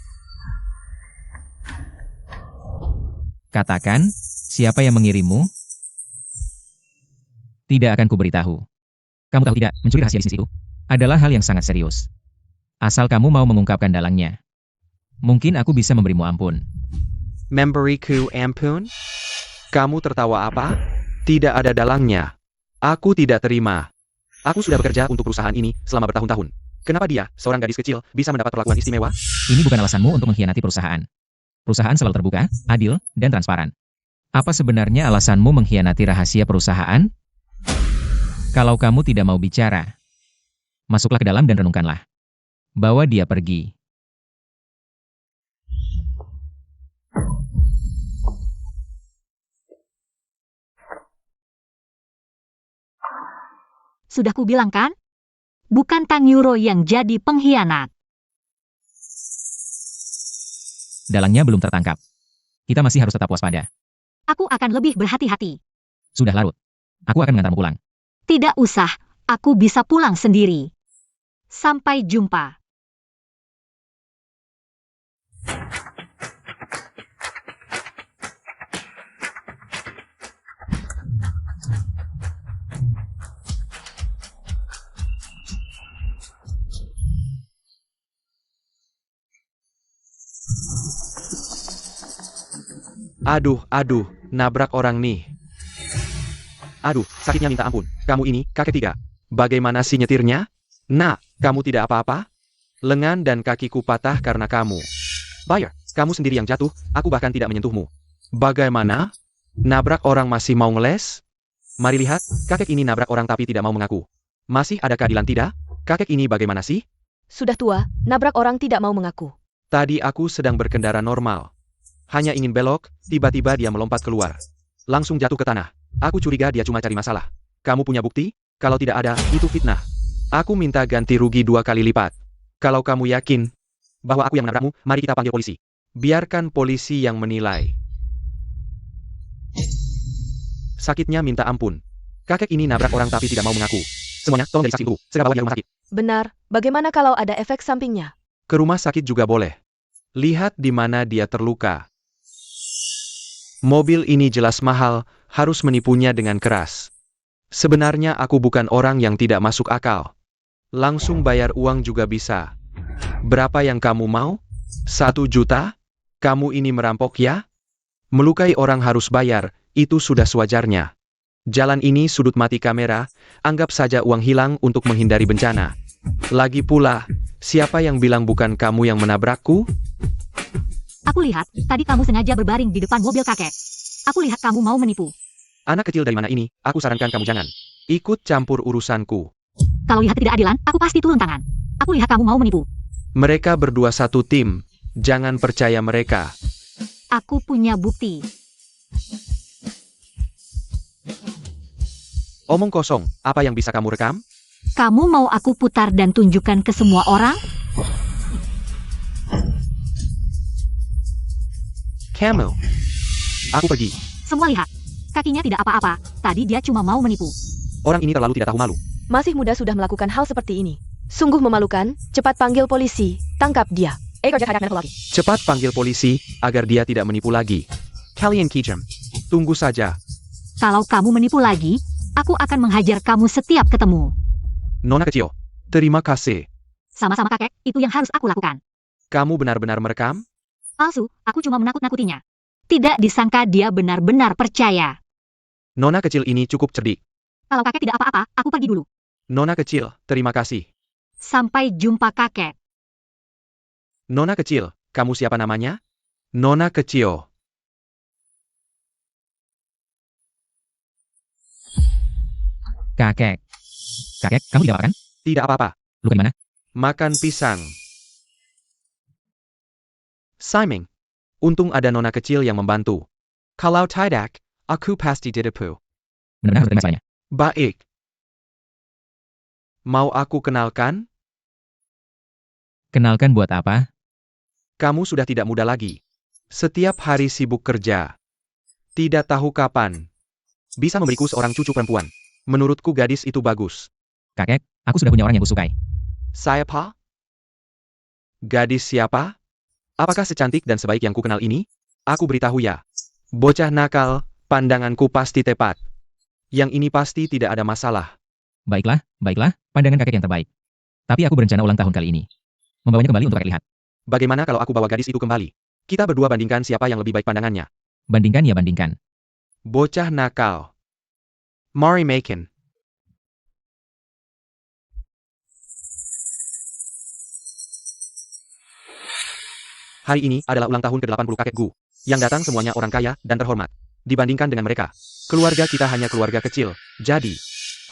Katakan, siapa yang mengirimmu? Tidak akan kuberitahu. Kamu tahu tidak, mencuri rahasia bisnis itu adalah hal yang sangat serius. Asal kamu mau mengungkapkan dalangnya, mungkin aku bisa memberimu ampun. Memberiku ampun? Kamu tertawa apa? Tidak ada dalangnya. Aku tidak terima. Aku sudah bekerja untuk perusahaan ini selama bertahun-tahun. Kenapa dia, seorang gadis kecil, bisa mendapat perlakuan istimewa? Ini bukan alasanmu untuk mengkhianati perusahaan. Perusahaan selalu terbuka, adil, dan transparan. Apa sebenarnya alasanmu mengkhianati rahasia perusahaan? Kalau kamu tidak mau bicara, masuklah ke dalam dan renungkanlah. Bawa dia pergi. Sudah kubilang kan? Bukan Tang Yuro yang jadi pengkhianat. Dalangnya belum tertangkap. Kita masih harus tetap waspada. Aku akan lebih berhati-hati. Sudah larut. Aku akan mengantarmu pulang. Tidak usah, aku bisa pulang sendiri. Sampai jumpa. Aduh, nabrak orang nih. Aduh, sakitnya minta ampun. Kamu ini, kakek 3. Bagaimana sih nyetirnya? Nah, kamu tidak apa-apa? Lengan dan kakiku patah karena kamu. Bayar, kamu sendiri yang jatuh, aku bahkan tidak menyentuhmu. Bagaimana? Nabrak orang masih mau ngeles? Mari lihat, kakek ini nabrak orang tapi tidak mau mengaku. Masih ada keadilan tidak? Kakek ini bagaimana sih? Sudah tua, nabrak orang tidak mau mengaku. Tadi aku sedang berkendara normal. Hanya ingin belok, tiba-tiba dia melompat keluar. Langsung jatuh ke tanah. Aku curiga dia cuma cari masalah. Kamu punya bukti? Kalau tidak ada, itu fitnah. Aku minta ganti rugi 2 kali lipat. Kalau kamu yakin bahwa aku yang menabrakmu, mari kita panggil polisi. Biarkan polisi yang menilai. Sakitnya minta ampun. Kakek ini nabrak orang tapi tidak mau mengaku. Semuanya, tolong dari saksi dulu. Segera bawa dia rumah sakit. Benar, bagaimana kalau ada efek sampingnya? Ke rumah sakit juga boleh. Lihat di mana dia terluka. Mobil ini jelas mahal, harus menipunya dengan keras. Sebenarnya aku bukan orang yang tidak masuk akal. Langsung bayar uang juga bisa. Berapa yang kamu mau? 1 juta? Kamu ini merampok ya? Melukai orang harus bayar, itu sudah sewajarnya. Jalan ini sudut mati kamera, anggap saja uang hilang untuk menghindari bencana. Lagi pula, siapa yang bilang bukan kamu yang menabrakku? Aku lihat, tadi kamu sengaja berbaring di depan mobil kakek. Aku lihat kamu mau menipu. Anak kecil dari mana ini? Aku sarankan kamu jangan ikut campur urusanku. Kalau lihat ketidakadilan, aku pasti turun tangan. Aku lihat kamu mau menipu. Mereka berdua satu tim. Jangan percaya mereka. Aku punya bukti. Omong kosong, apa yang bisa kamu rekam? Kamu mau aku putar dan tunjukkan ke semua orang? Camel. Aku pergi. Semua lihat. Kakinya tidak apa-apa. Tadi dia cuma mau menipu. Orang ini terlalu tidak tahu malu. Masih muda sudah melakukan hal seperti ini. Sungguh memalukan, cepat panggil polisi, tangkap dia. Cepat panggil polisi, agar dia tidak menipu lagi. Kalian kejam. Tunggu saja. Kalau kamu menipu lagi, aku akan menghajar kamu setiap ketemu. Nona kecil. Terima kasih. Sama-sama kakek, itu yang harus aku lakukan. Kamu benar-benar merekam? Palsu, aku cuma menakut-nakutinya. Tidak disangka dia benar-benar percaya. Nona kecil ini cukup cerdik. Kalau kakek tidak apa-apa, aku pergi dulu. Nona kecil, terima kasih. Sampai jumpa kakek. Nona kecil, kamu siapa namanya? Nona kecil. Kakek. Kakek, kamu tidak apa kan? Tidak apa-apa. Luka di mana? Makan pisang. Simon. Untung ada nona kecil yang membantu. Kalau tidak, aku pasti ditipu. Benar-benar harus terima masalahnya. Baik. Mau aku kenalkan? Kenalkan buat apa? Kamu sudah tidak muda lagi. Setiap hari sibuk kerja. Tidak tahu kapan. Bisa memberiku seorang cucu perempuan. Menurutku gadis itu bagus. Kakek, aku sudah punya orang yang kusukai. Siapa? Gadis siapa? Apakah secantik dan sebaik yang kukenal ini? Aku beritahu ya. Bocah nakal, pandanganku pasti tepat. Yang ini pasti tidak ada masalah. Baiklah, baiklah, pandangan kakek yang terbaik. Tapi aku berencana ulang tahun kali ini. Membawanya kembali untuk kakek lihat. Bagaimana kalau aku bawa gadis itu kembali? Kita berdua bandingkan siapa yang lebih baik pandangannya. Bandingkan ya bandingkan. Bocah nakal. Mari Macon. Hari ini adalah ulang tahun ke-80 kakekku. Yang datang semuanya orang kaya dan terhormat. Dibandingkan dengan mereka, keluarga kita hanya keluarga kecil. Jadi,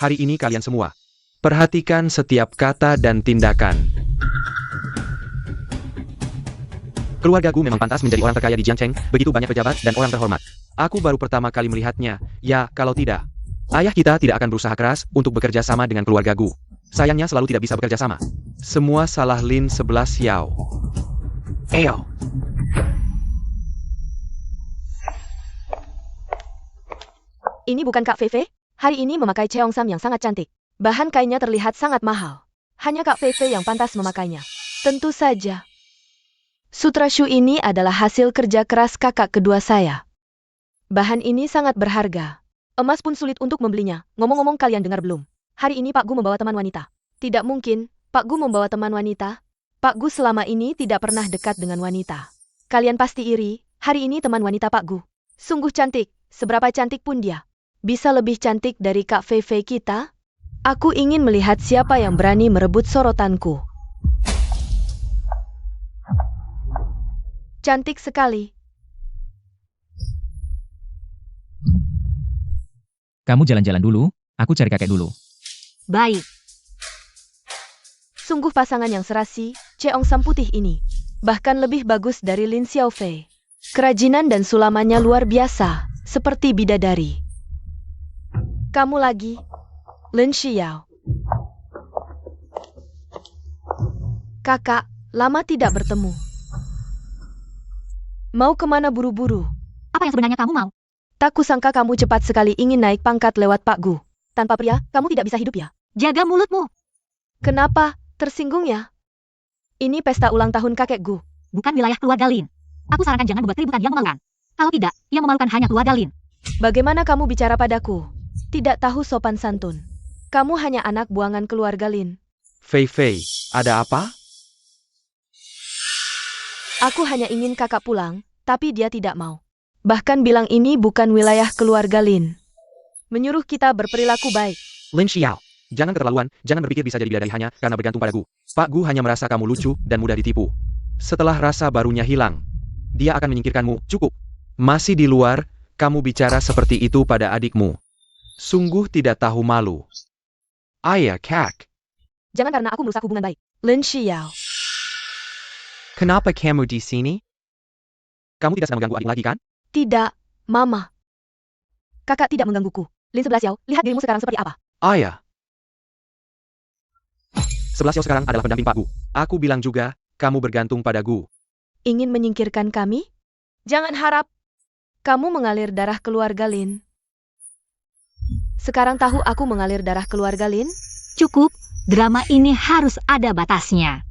hari ini kalian semua, perhatikan setiap kata dan tindakan. Keluargaku memang pantas menjadi orang terkaya di Jiangcheng, begitu banyak pejabat dan orang terhormat. Aku baru pertama kali melihatnya, ya kalau tidak. Ayah kita tidak akan berusaha keras untuk bekerja sama dengan keluargaku. Sayangnya selalu tidak bisa bekerja sama. Semua salah Lin 11 Xiao. Eyo. Ini bukan Kak Feifei? Hari ini memakai cheongsam yang sangat cantik. Bahan kainnya terlihat sangat mahal. Hanya Kak Feifei yang pantas memakainya. Tentu saja. Sutra Shu ini adalah hasil kerja keras kakak kedua saya. Bahan ini sangat berharga. Emas pun sulit untuk membelinya. Ngomong-ngomong kalian dengar belum? Hari ini Pak Gu membawa teman wanita. Tidak mungkin, Pak Gu membawa teman wanita. Pak Gu selama ini tidak pernah dekat dengan wanita. Kalian pasti iri, hari ini teman wanita Pak Gu. Sungguh cantik, seberapa cantik pun dia. Bisa lebih cantik dari Kak Feifei kita? Aku ingin melihat siapa yang berani merebut sorotanku. Cantik sekali. Kamu jalan-jalan dulu, aku cari kakek dulu. Baik. Sungguh pasangan yang serasi, Cheongsam putih ini. Bahkan lebih bagus dari Lin Xiaofei. Kerajinan dan sulamannya luar biasa, seperti bidadari. Kamu lagi, Lin Xiao. Kakak, lama tidak bertemu. Mau kemana buru-buru? Apa yang sebenarnya kamu mau? Tak kusangka kamu cepat sekali ingin naik pangkat lewat Pak Gu. Tanpa pria, kamu tidak bisa hidup ya? Jaga mulutmu. Kenapa? Tersinggung ya? Ini pesta ulang tahun kakek Gu. Bukan wilayah keluarga Lin. Aku sarankan jangan membuat keributan yang memalukan. Kalau tidak, yang memalukan hanya keluarga Lin. Bagaimana kamu bicara padaku? Tidak tahu sopan santun. Kamu hanya anak buangan keluarga Lin. Feifei, ada apa? Aku hanya ingin kakak pulang, tapi dia tidak mau. Bahkan bilang ini bukan wilayah keluarga Lin. Menyuruh kita berperilaku baik. Lin Xiao, jangan keterlaluan, jangan berpikir bisa jadi bidadari hanya karena bergantung pada Gu. Pak Gu hanya merasa kamu lucu dan mudah ditipu. Setelah rasa barunya hilang, dia akan menyingkirkanmu, cukup. Masih di luar, kamu bicara seperti itu pada adikmu. Sungguh tidak tahu malu. Ayah, Kak. Jangan karena aku merusak hubungan baik. Lin Xiao. Kenapa kamu di sini? Kamu tidak sedang mengganggu adik lagi kan? Tidak, Mama. Kakak tidak menggangguku. Lin 11 Xiao, lihat dirimu sekarang seperti apa. Ayah. 11 Xiao sekarang adalah pendamping Pak Gu. Aku bilang juga, kamu bergantung pada Gu. Ingin menyingkirkan kami? Jangan harap. Kamu mengalir darah keluarga Lin. Sekarang tahu aku mengalir darah keluarga Lin? Cukup, drama ini harus ada batasnya.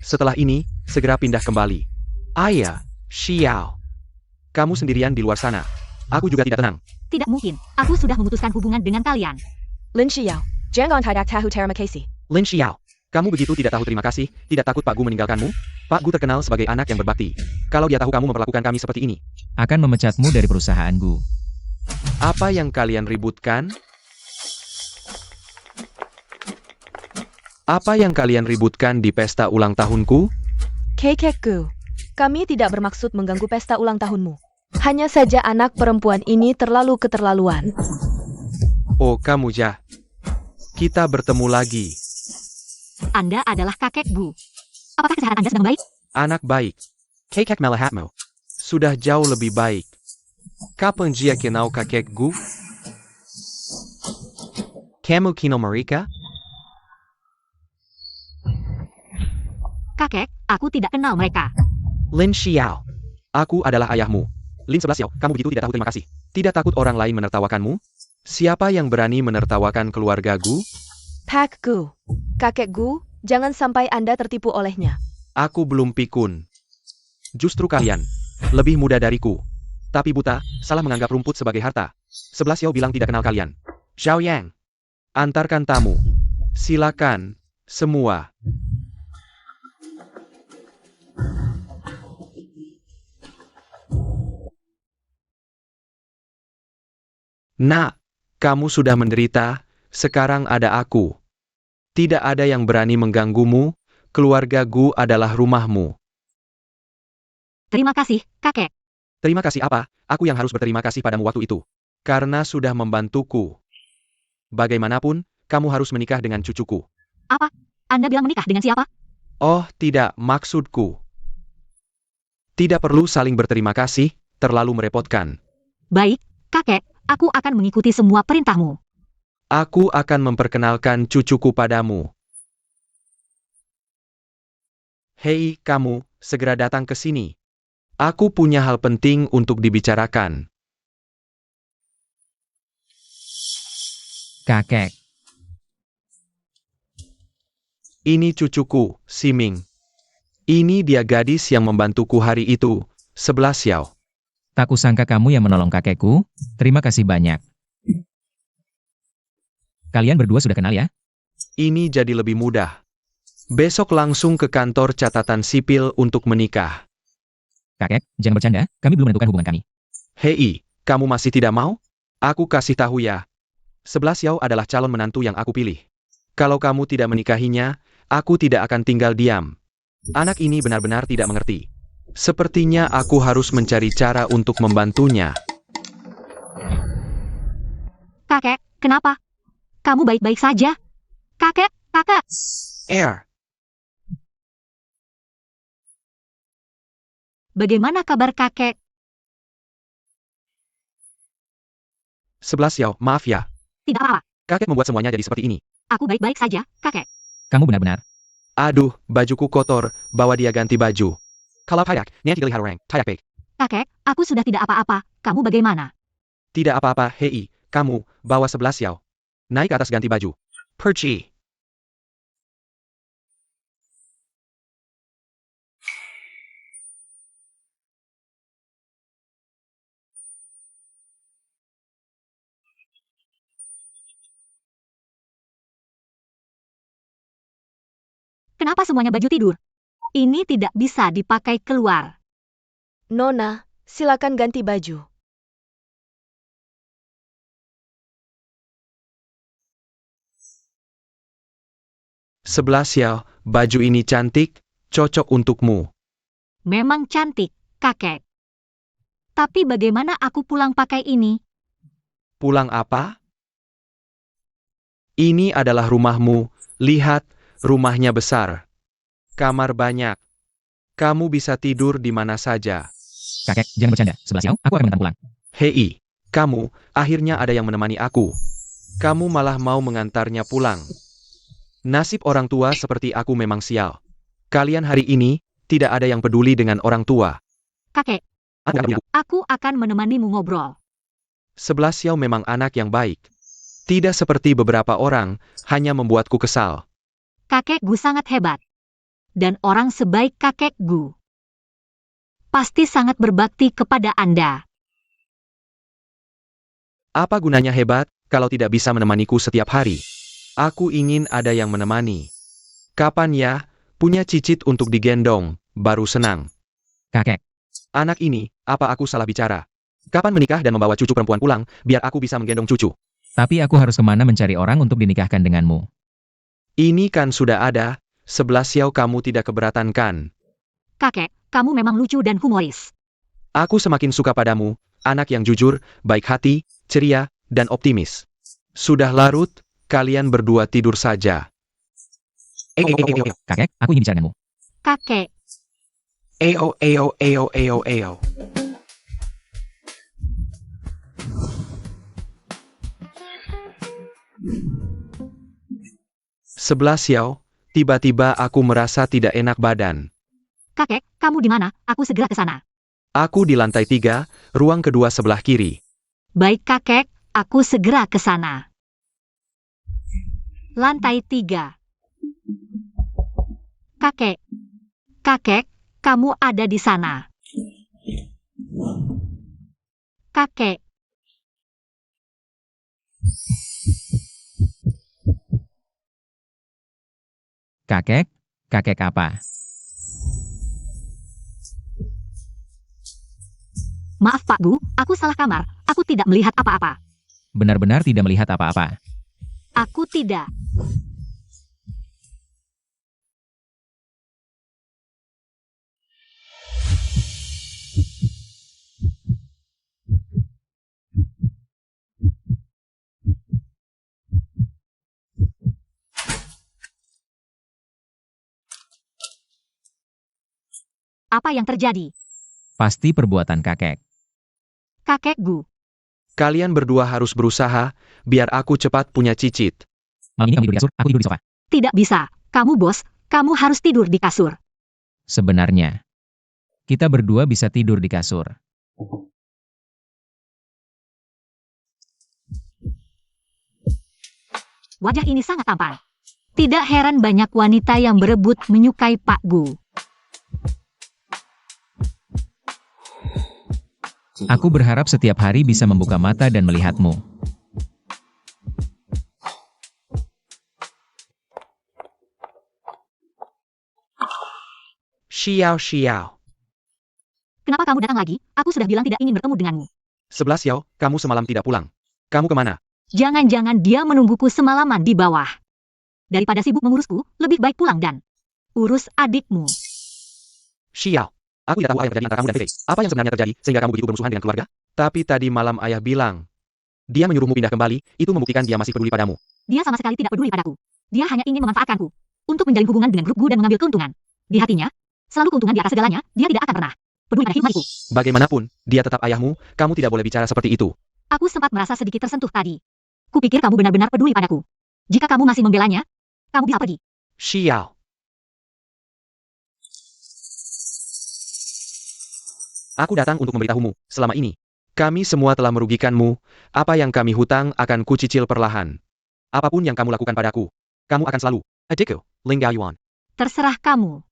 Setelah ini, segera pindah kembali. Ayah, Xiao. Kamu sendirian di luar sana. Aku juga tidak tenang. Tidak mungkin, aku sudah memutuskan hubungan dengan kalian. Lin Xiao, jangan tidak tahu terima kasih. Lin Xiao, kamu begitu tidak tahu terima kasih, tidak takut Pak Gu meninggalkanmu? Pak Gu terkenal sebagai anak yang berbakti. Kalau dia tahu kamu memperlakukan kami seperti ini, Akan memecatmu dari perusahaan Gu. apa yang kalian ributkan? Apa yang kalian ributkan di pesta ulang tahunku? Kakekku, kami tidak bermaksud mengganggu pesta ulang tahunmu. Hanya saja anak perempuan ini terlalu keterlaluan. Oh, kamu ja. Kita bertemu lagi. Anda adalah kakek Gu. Apakah kesehatan Anda sedang baik? Anak baik. Kakek melihatmu. Sudah jauh lebih baik. Kapan dia kenal kakekku? Kamu kenal mereka? Kakek, aku tidak kenal mereka. Lin Xiao. Aku adalah ayahmu. Lin 11 Xiao, kamu begitu tidak tahu terima kasih. Tidak takut orang lain menertawakanmu? Siapa yang berani menertawakan keluarga Gu? Pak Gu, kakek Gu, jangan sampai Anda tertipu olehnya. Aku belum pikun. Justru kalian. Lebih muda dariku. Tapi buta, salah menganggap rumput sebagai harta. 11 Xiao bilang tidak kenal kalian. Xiao Yang. Antarkan tamu. Silakan. Semua. Nak, kamu sudah menderita, sekarang ada aku. Tidak ada yang berani mengganggumu, keluarga Gu adalah rumahmu. Terima kasih, kakek. Terima kasih apa? Aku yang harus berterima kasih padamu waktu itu. Karena sudah membantuku. Bagaimanapun, kamu harus menikah dengan cucuku. Apa? Anda bilang menikah dengan siapa? Oh, tidak, maksudku. Tidak perlu saling berterima kasih, terlalu merepotkan. Baik, kakek, aku akan mengikuti semua perintahmu. Aku akan memperkenalkan cucuku padamu. Hei, kamu, segera datang ke sini. Aku punya hal penting untuk dibicarakan. Kakek, Ini cucuku, Siming. Ini dia gadis yang membantuku hari itu, 11 Xiao. tak kusangka kamu yang menolong kakekku. Terima kasih banyak. Kalian berdua sudah kenal ya? Ini jadi lebih mudah. Besok langsung ke kantor catatan sipil untuk menikah. Kakek, jangan bercanda, kami belum menentukan hubungan kami. Hei, kamu masih tidak mau? Aku kasih tahu ya. 11 Xiao adalah calon menantu yang aku pilih. Kalau kamu tidak menikahinya, aku tidak akan tinggal diam. Anak ini benar-benar tidak mengerti. Sepertinya aku harus mencari cara untuk membantunya. Kakek, kenapa? Kamu baik-baik saja? Kakek, kakak. Air. Bagaimana kabar kakek? 11 Xiao, maaf ya. Tidak apa-apa. Kakek membuat semuanya jadi seperti ini. Aku baik-baik saja, kakek. Kamu benar-benar. Aduh, bajuku kotor, bawa dia ganti baju. Kalau payak, nanti dilihat orang, payak baik. Kakek, aku sudah tidak apa-apa. Kamu bagaimana? Tidak apa-apa, hei, kamu, bawa 11 Xiao. Naik ke atas ganti baju. Perci. Kenapa semuanya baju tidur? Ini tidak bisa dipakai keluar. Nona, silakan ganti baju. Sebelas Xiao, baju ini cantik, cocok untukmu. Memang cantik, kakek. Tapi bagaimana aku pulang pakai ini? Pulang apa? Ini adalah rumahmu, lihat, rumahnya besar. Kamar banyak. Kamu bisa tidur di mana saja. Kakek, jangan bercanda. 11 Xiao, aku akan mengantar pulang. Hei, kamu, akhirnya ada yang menemani aku. Kamu malah mau mengantarnya pulang. Nasib orang tua seperti aku memang sial. Kalian hari ini, tidak ada yang peduli dengan orang tua. Kakek, aku akan menemanimu ngobrol. 11 Xiao memang anak yang baik. Tidak seperti beberapa orang, hanya membuatku kesal. Kakek Gu sangat hebat. Dan orang sebaik kakek Gu pasti sangat berbakti kepada Anda. Apa gunanya hebat, kalau tidak bisa menemaniku setiap hari? Aku ingin ada yang menemani. Kapan ya, punya cicit untuk digendong, baru senang. Kakek, Anak ini, apa aku salah bicara? Kapan menikah dan membawa cucu perempuan pulang, biar aku bisa menggendong cucu? tapi aku harus kemana mencari orang untuk dinikahkan denganmu? Ini kan sudah ada, 11 Xiao kamu tidak keberatan kan? Kakek, kamu memang lucu dan humoris. Aku semakin suka padamu, anak yang jujur, baik hati, ceria, dan optimis. Sudah larut, kalian berdua tidur saja. Kakek, aku ingin bicara denganmu. Kakek, Eo. 11 Xiao, tiba-tiba aku merasa tidak enak badan. kakek, kamu di mana? Aku segera ke sana. Aku di lantai 3, ruang kedua sebelah kiri. Baik kakek, aku segera ke sana. Lantai 3. Kakek, kamu ada di sana. Kakek, Kakek apa? maaf Pak Bu, aku salah kamar. Aku tidak melihat apa-apa. Benar-benar tidak melihat apa-apa. Aku tidak. Apa yang terjadi? Pasti perbuatan kakek. Kakek Gu, Kalian berdua harus berusaha, biar aku cepat punya cicit. Malam ini kamu tidur di kasur, aku tidur di sofa. tidak bisa. Kamu bos, kamu harus tidur di kasur. Sebenarnya, kita berdua bisa tidur di kasur. Wajah ini sangat tampan. Tidak heran banyak wanita yang berebut menyukai Pak Gu. Aku berharap setiap hari bisa membuka mata dan melihatmu. Xiao. Kenapa kamu datang lagi? Aku sudah bilang tidak ingin bertemu denganmu. 11 Xiao, kamu semalam tidak pulang. Kamu kemana? Jangan-jangan dia menungguku semalaman di bawah. Daripada sibuk mengurusku, lebih baik pulang dan urus adikmu. Xiao, aku tidak tahu apa yang terjadi antara kamu dan Fei. Apa yang sebenarnya terjadi, sehingga kamu begitu bermusuhan dengan keluarga? Tapi tadi malam ayah bilang, dia menyuruhmu pindah kembali, itu membuktikan dia masih peduli padamu. Dia sama sekali tidak peduli padaku. Dia hanya ingin memanfaatkanku untuk menjalin hubungan dengan grup Gu dan mengambil keuntungan. Di hatinya, selalu keuntungan di atas segalanya, dia tidak akan pernah peduli pada hikmahku. Bagaimanapun, dia tetap ayahmu, kamu tidak boleh bicara seperti itu. Aku sempat merasa sedikit tersentuh tadi. Kupikir kamu benar-benar peduli padaku. Jika kamu masih membelanya, kamu bisa pergi. Xiao. Aku datang untuk memberitahumu, selama ini, kami semua telah merugikanmu, apa yang kami hutang akan kucicil perlahan. Apapun yang kamu lakukan padaku, kamu akan selalu, adikku, Ling Gaoyuan. Terserah kamu.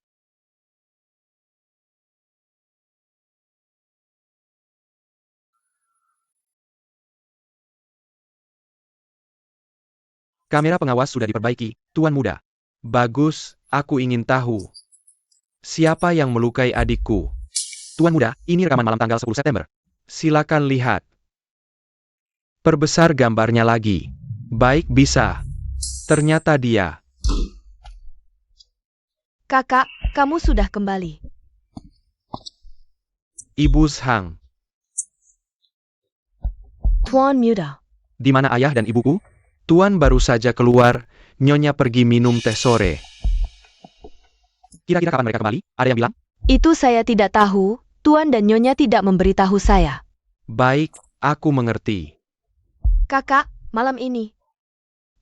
Kamera pengawas sudah diperbaiki, Tuan Muda. Bagus, aku ingin tahu. Siapa yang melukai adikku? Tuan Muda, ini rekaman malam tanggal 10 September. Silakan lihat. Perbesar gambarnya lagi. Baik bisa. Ternyata dia. Kakak, kamu sudah kembali. Ibu Zhang. Tuan Muda. Di mana ayah dan ibuku? Tuan baru saja keluar, Nyonya pergi minum teh sore. Kira-kira kapan mereka kembali? Ada yang bilang? Itu saya tidak tahu, Tuan dan Nyonya tidak memberitahu saya. Baik, aku mengerti. Kakak, malam ini.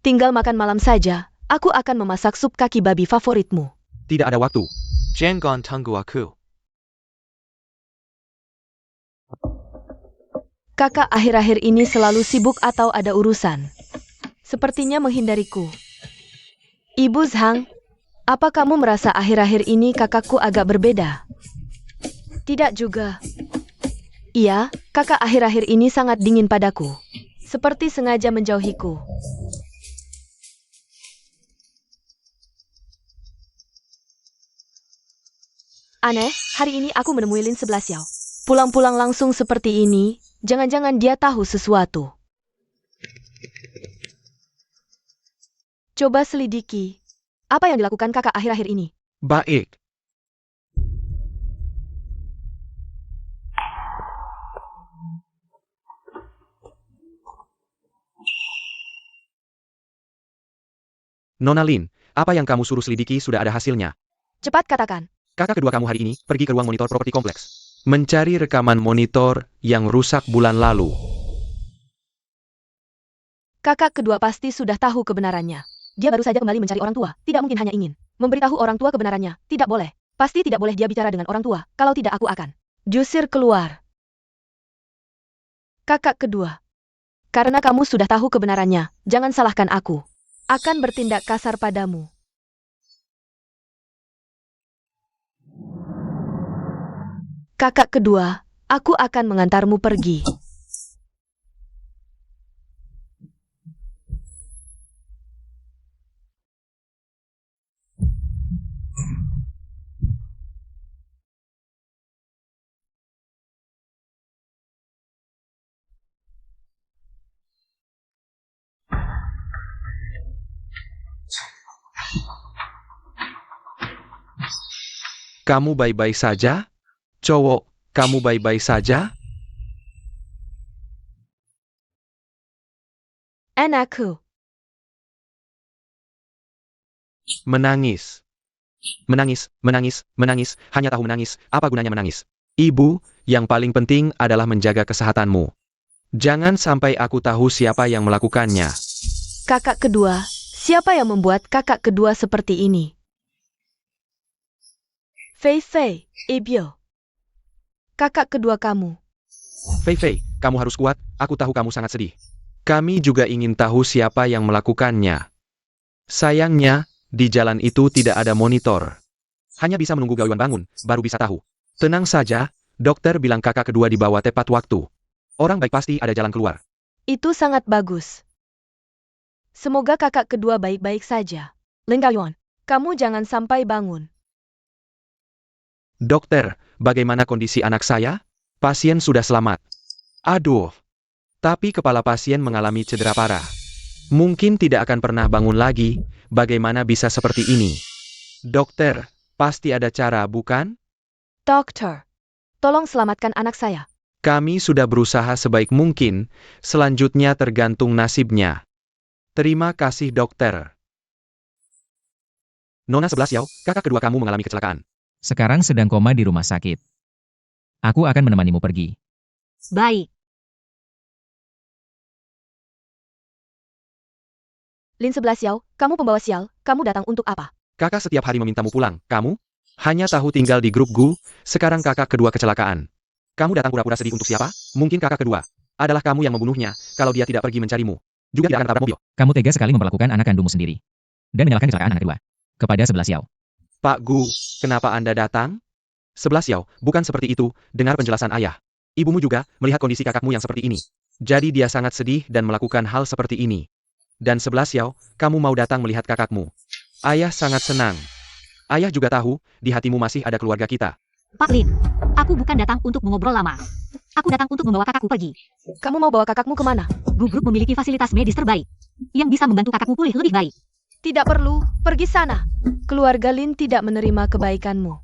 Tinggal makan malam saja, aku akan memasak sup kaki babi favoritmu. Tidak ada waktu. Jangan tunggu aku. Kakak akhir-akhir ini selalu sibuk atau ada urusan. Sepertinya menghindariku. Ibu Zhang, apa kamu merasa akhir-akhir ini kakakku agak berbeda? Tidak juga. Iya, kakak akhir-akhir ini sangat dingin padaku. Seperti sengaja menjauhiku. Aneh, hari ini aku menemui Lin 11 Xiao. Pulang-pulang langsung seperti ini, jangan-jangan dia tahu sesuatu. Coba selidiki. Apa yang dilakukan kakak akhir-akhir ini? Baik. Nona Lin, apa yang kamu suruh selidiki sudah ada hasilnya. Cepat katakan. Kakak kedua kamu hari ini pergi ke ruang monitor properti kompleks. Mencari rekaman monitor yang rusak bulan lalu. Kakak kedua pasti sudah tahu kebenarannya. Dia baru saja kembali mencari orang tua, tidak mungkin hanya ingin memberitahu orang tua kebenarannya, tidak boleh. Pasti tidak boleh dia bicara dengan orang tua, kalau tidak aku akan diusir keluar. Kakak kedua. Karena kamu sudah tahu kebenarannya, jangan salahkan aku. Akan bertindak kasar padamu. Kakak kedua, aku akan mengantarmu pergi. Kamu baik-baik saja? Cowok, kamu baik-baik saja? Anakku. Menangis. Menangis, hanya tahu menangis, apa gunanya menangis? Ibu, yang paling penting adalah menjaga kesehatanmu. Jangan sampai aku tahu siapa yang melakukannya. Kakak kedua, siapa yang membuat kakak kedua seperti ini? Fei Fei, Ibyo. Kakak kedua kamu. Fei Fei, kamu harus kuat, aku tahu kamu sangat sedih. Kami juga ingin tahu siapa yang melakukannya. Sayangnya, di jalan itu tidak ada monitor. Hanya bisa menunggu Gaoyuan bangun, baru bisa tahu. Tenang saja, dokter bilang kakak kedua dibawa tepat waktu. Orang baik pasti ada jalan keluar. Itu sangat bagus. Semoga kakak kedua baik-baik saja. Lin Gaoyuan, kamu jangan sampai bangun. Dokter, bagaimana kondisi anak saya? Pasien sudah selamat. Aduh. Tapi kepala pasien mengalami cedera parah. Mungkin tidak akan pernah bangun lagi. Bagaimana bisa seperti ini? Dokter, pasti ada cara, bukan? Dokter, tolong selamatkan anak saya. Kami sudah berusaha sebaik mungkin. Selanjutnya tergantung nasibnya. Terima kasih, dokter. Nona 11 Yao, kakak kedua kamu mengalami kecelakaan. Sekarang sedang koma di rumah sakit. Aku akan menemanimu pergi. Baik. Lin 11 Yao, kamu pembawa sial, kamu datang untuk apa? Kakak setiap hari memintamu pulang. Kamu? Hanya tahu tinggal di grup Gu, sekarang kakak kedua kecelakaan. Kamu datang pura-pura sedih untuk siapa? Mungkin kakak kedua. Adalah kamu yang membunuhnya, kalau dia tidak pergi mencarimu. Juga tidak akan tabrak mobil. Kamu tega sekali memperlakukan anak kandungmu sendiri. Dan menyalahkan kecelakaan anak kedua. Kepada 11 Yao. Pak Gu, kenapa Anda datang? 11 Yao, bukan seperti itu, dengar penjelasan ayah. Ibumu juga melihat kondisi kakakmu yang seperti ini. Jadi dia sangat sedih dan melakukan hal seperti ini. Dan 11 Yao, kamu mau datang melihat kakakmu. Ayah sangat senang. Ayah juga tahu, di hatimu masih ada keluarga kita. Pak Lin, aku bukan datang untuk mengobrol lama. Aku datang untuk membawa kakakku pergi. Kamu mau bawa kakakmu kemana? Gu Group memiliki fasilitas medis terbaik yang bisa membantu kakakmu pulih lebih baik. Tidak perlu, pergi sana. Keluarga Lin tidak menerima kebaikanmu.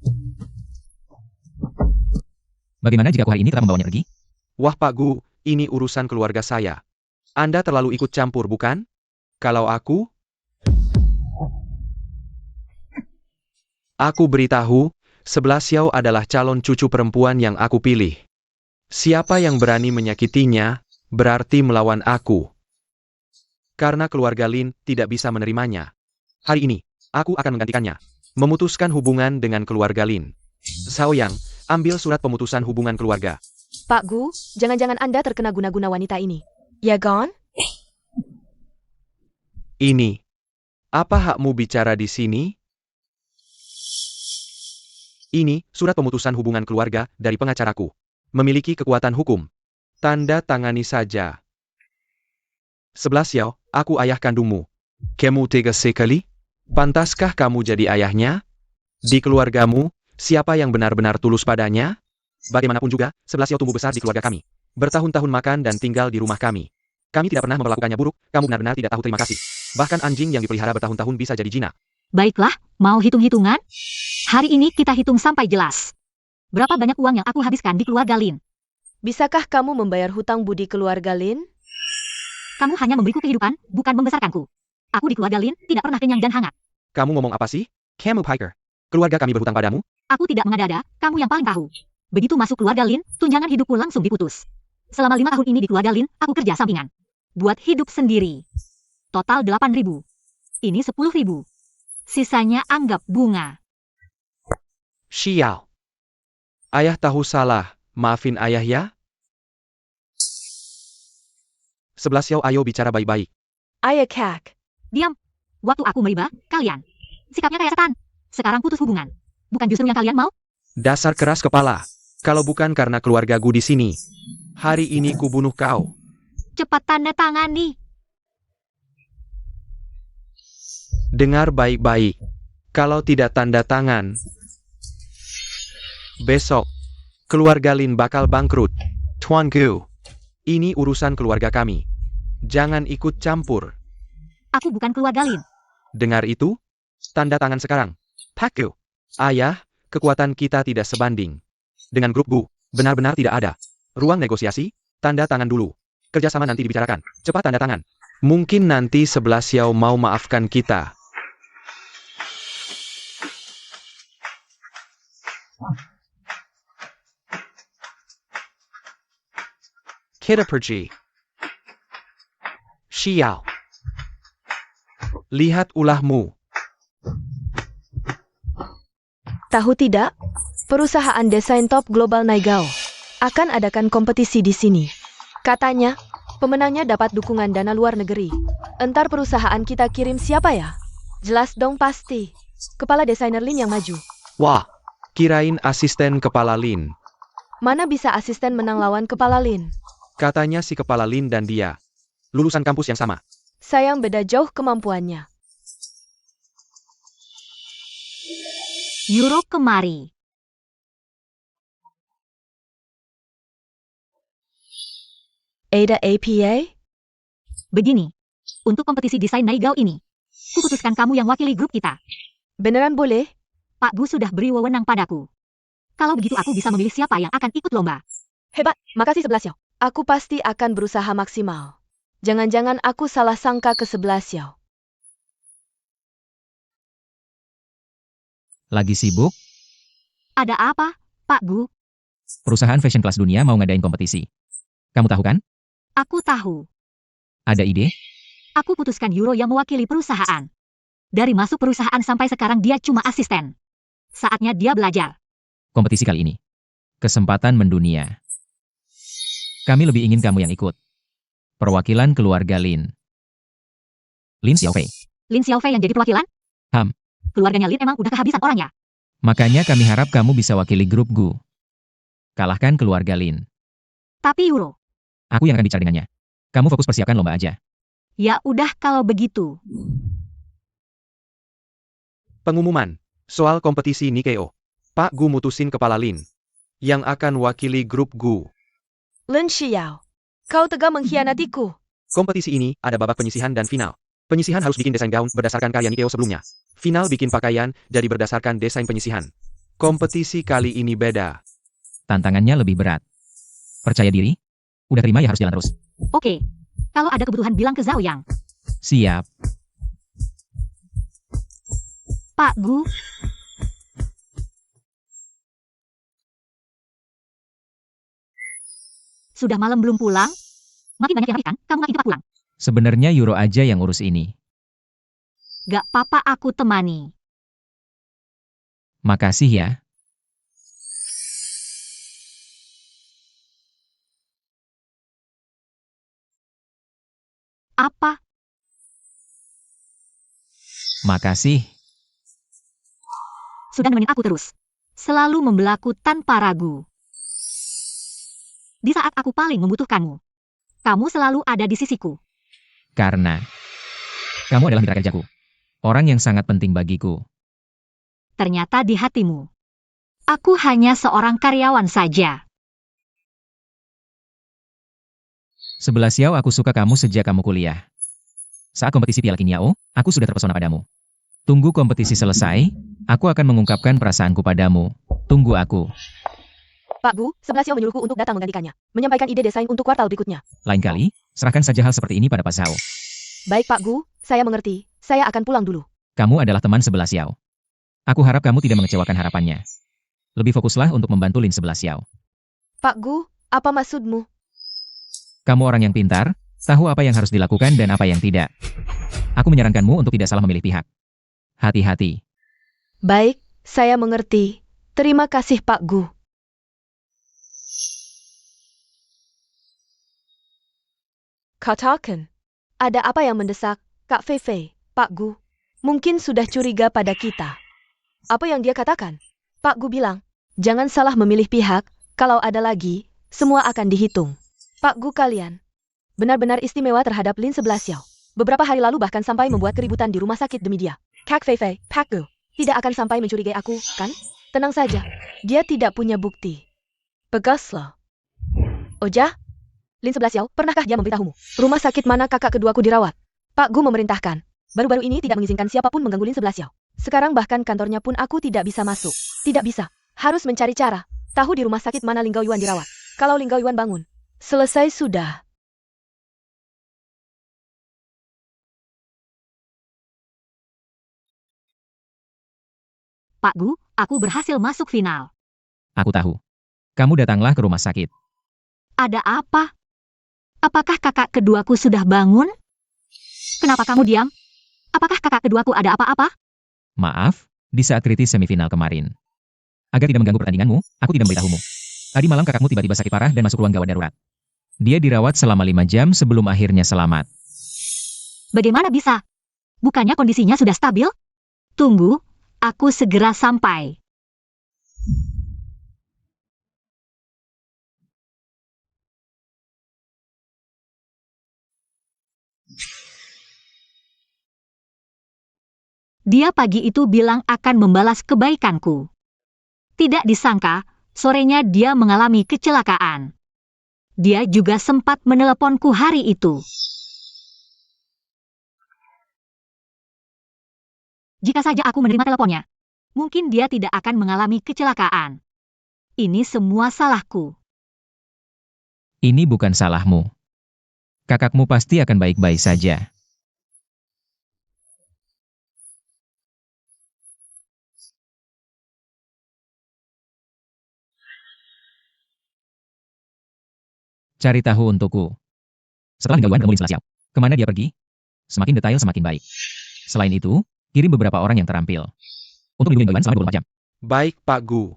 Bagaimana jika aku hari ini telah membawanya pergi? Wah Pak Gu, ini urusan keluarga saya. Anda terlalu ikut campur, bukan? Kalau aku beritahu, 11 Xiao adalah calon cucu perempuan yang aku pilih. Siapa yang berani menyakitinya, berarti melawan aku. Karena keluarga Lin tidak bisa menerimanya. Hari ini, aku akan menggantikannya. Memutuskan hubungan dengan keluarga Lin. Xiaoyang, ambil surat pemutusan hubungan keluarga. Pak Gu, jangan-jangan Anda terkena guna-guna wanita ini. Ya Gon? Ini. Apa hakmu bicara di sini? Ini, surat pemutusan hubungan keluarga dari pengacaraku. Memiliki kekuatan hukum. Tanda tangani saja. 11 Xiao, aku ayah kandungmu. Kamu tega sekali? Pantaskah kamu jadi ayahnya? Di keluargamu, siapa yang benar-benar tulus padanya? Bagaimanapun juga, 11 Xiao tumbuh besar di keluarga kami. Bertahun-tahun makan dan tinggal di rumah kami. Kami tidak pernah memperlakukannya buruk, kamu benar-benar tidak tahu terima kasih. Bahkan anjing yang dipelihara bertahun-tahun bisa jadi jinak. Baiklah, mau hitung-hitungan? Hari ini kita hitung sampai jelas. Berapa banyak uang yang aku habiskan di keluarga Lin? Bisakah kamu membayar hutang budi keluarga Lin? Kamu hanya memberiku kehidupan, bukan membesarkanku. Aku di keluarga Lin tidak pernah kenyang dan hangat. Kamu ngomong apa sih? Kamu Piker. Keluarga kami berhutang padamu? Aku tidak mengada-ada, kamu yang paling tahu. Begitu masuk keluarga Lin, tunjangan hidupku langsung diputus. Selama 5 tahun ini di keluarga Lin, aku kerja sampingan. Buat hidup sendiri. Total 8.000. Ini 10.000. Sisanya anggap bunga. Xiao. Ayah tahu salah, maafin ayah ya? 11 Xiao, ayo bicara baik-baik. Ayah Kak. Diam. Waktu aku meriba, kalian. Sikapnya kayak setan. Sekarang putus hubungan. Bukan justru yang kalian mau? Dasar keras kepala. Kalau bukan karena keluargaku di sini, hari ini ku bunuh kau. Cepat tanda tangani. Dengar baik-baik. Kalau tidak tanda tangan, besok, keluarga Lin bakal bangkrut. Tuanku, ini urusan keluarga kami. Jangan ikut campur. Aku bukan keluarga Lin. Dengar itu? Tanda tangan sekarang. Paku. Ayah, kekuatan kita tidak sebanding. Dengan grup Bu, benar-benar tidak ada. Ruang negosiasi, tanda tangan dulu. Kerjasama nanti dibicarakan. Cepat tanda tangan. Mungkin nanti 11 Xiao mau maafkan kita. Kita pergi. Xiao. Lihat ulahmu. Tahu tidak? Perusahaan desain top global Naigao akan adakan kompetisi di sini. Katanya, pemenangnya dapat dukungan dana luar negeri. Entar perusahaan kita kirim siapa ya? Jelas dong pasti. Kepala desainer Lin yang maju. Wah, kirain asisten kepala Lin. Mana bisa asisten menang lawan kepala Lin? Katanya si kepala Lin dan dia. Lulusan kampus yang sama. Sayang beda jauh kemampuannya. Euro kemari. Ada APA? Begini. Untuk kompetisi desain Naigao ini, kuputuskan kamu yang wakili grup kita. Beneran boleh? Pak Gu sudah beri wewenang padaku. Kalau begitu aku bisa memilih siapa yang akan ikut lomba. Hebat, makasih 11 Xiao. Aku pasti akan berusaha maksimal. Jangan-jangan aku salah sangka ke 11 Xiao. Lagi sibuk? Ada apa, Pak Gu? Perusahaan fashion kelas dunia mau ngadain kompetisi. Kamu tahu kan? Aku tahu. Ada ide? Aku putuskan Euro yang mewakili perusahaan. Dari masuk perusahaan sampai sekarang dia cuma asisten. Saatnya dia belajar. Kompetisi kali ini. Kesempatan mendunia. Kami lebih ingin kamu yang ikut. Perwakilan keluarga Lin. Lin Xiaofei. Lin Xiaofei yang jadi perwakilan? Keluarganya Lin emang udah kehabisan orangnya. Makanya kami harap kamu bisa wakili grup Gu. Kalahkan keluarga Lin. Tapi Euro. Aku yang akan bicara dengannya. Kamu fokus persiapkan lomba aja. Ya udah kalau begitu. Pengumuman. Soal kompetisi Nikeo. Pak Gu mutusin kepala Lin. Yang akan wakili grup Gu. Lin Xiao, kau tega mengkhianatiku. Kompetisi ini ada babak penyisihan dan final. Penyisihan harus bikin desain gaun berdasarkan karya Nikeo sebelumnya. Final bikin pakaian jadi berdasarkan desain penyisihan. Kompetisi kali ini beda. Tantangannya lebih berat. Percaya diri? Udah terima ya harus jalan terus. Oke. Kalau ada kebutuhan bilang ke Zhao Yang. Siap. Pak Gu. Sudah malam belum pulang? Makin banyak yang rapih kan? Kamu makin cepat pulang. Sebenarnya Euro aja yang urus ini. Gak apa-apa aku temani. Makasih ya. Apa? Makasih. Sudah nemenin aku terus. Selalu membelaku tanpa ragu. Di saat aku paling membutuhkanmu. Kamu selalu ada di sisiku. Karena kamu adalah mitra kerjaku. Orang yang sangat penting bagiku. Ternyata di hatimu. Aku hanya seorang karyawan saja. 11 Xiao, aku suka kamu sejak kamu kuliah. Saat kompetisi Piala Qingniao, aku sudah terpesona padamu. Tunggu kompetisi selesai, aku akan mengungkapkan perasaanku padamu. Tunggu aku. Pak Gu, 11 Xiao menyuruhku untuk datang menggantikannya. Menyampaikan ide desain untuk kuartal berikutnya. Lain kali, serahkan saja hal seperti ini pada Pak Zhao. Baik Pak Gu, saya mengerti. Saya akan pulang dulu. Kamu adalah teman 11 Xiao. Aku harap kamu tidak mengecewakan harapannya. Lebih fokuslah untuk membantu Lin 11 Xiao. Pak Gu, apa maksudmu? Kamu orang yang pintar, tahu apa yang harus dilakukan dan apa yang tidak. Aku menyarankanmu untuk tidak salah memilih pihak. Hati-hati. Baik, saya mengerti. Terima kasih Pak Gu. Katakan, ada apa yang mendesak, Kak Fei Fei, Pak Gu? Mungkin sudah curiga pada kita. Apa yang dia katakan? Pak Gu bilang, jangan salah memilih pihak, kalau ada lagi, semua akan dihitung. Pak Gu kalian, benar-benar istimewa terhadap Lin 11 Xiao. Beberapa hari lalu bahkan sampai membuat keributan di rumah sakit demi dia. Kak Fei Fei, Pak Gu, tidak akan sampai mencurigai aku, kan? Tenang saja, dia tidak punya bukti. Pegaslah. Oja? Lin 11 Xiao, pernahkah dia memberitahumu? Rumah sakit mana kakak keduaku dirawat? Pak Gu memerintahkan. Baru-baru ini tidak mengizinkan siapapun mengganggu Lin 11 Xiao. Sekarang bahkan kantornya pun aku tidak bisa masuk. Tidak bisa. Harus mencari cara. Tahu di rumah sakit mana Ling Gao Yuan dirawat. Kalau Ling Gao Yuan bangun. Selesai sudah. Pak Gu, aku berhasil masuk final. Aku tahu. Kamu datanglah ke rumah sakit. Ada apa? Apakah kakak keduaku sudah bangun? Kenapa kamu diam? Apakah kakak keduaku ada apa-apa? Maaf, di saat kritis semifinal kemarin. Agar tidak mengganggu pertandinganmu, aku tidak memberitahumu. Tadi malam kakakmu tiba-tiba sakit parah dan masuk ruang gawat darurat. Dia dirawat selama 5 jam sebelum akhirnya selamat. Bagaimana bisa? Bukannya kondisinya sudah stabil? Tunggu, aku segera sampai. Dia pagi itu bilang akan membalas kebaikanku. Tidak disangka, sorenya dia mengalami kecelakaan. Dia juga sempat meneleponku hari itu. Jika saja aku menerima teleponnya, mungkin dia tidak akan mengalami kecelakaan. Ini semua salahku. Ini bukan salahmu. Kakakmu pasti akan baik-baik saja. Cari tahu untukku. Setelah Ling Gao Yuan ketemu Lin 11 Xiao, kemana dia pergi? Semakin detail semakin baik. Selain itu, kirim beberapa orang yang terampil. Untuk melindungi Ling Gao Yuan selama 24 jam. Baik Pak Gu.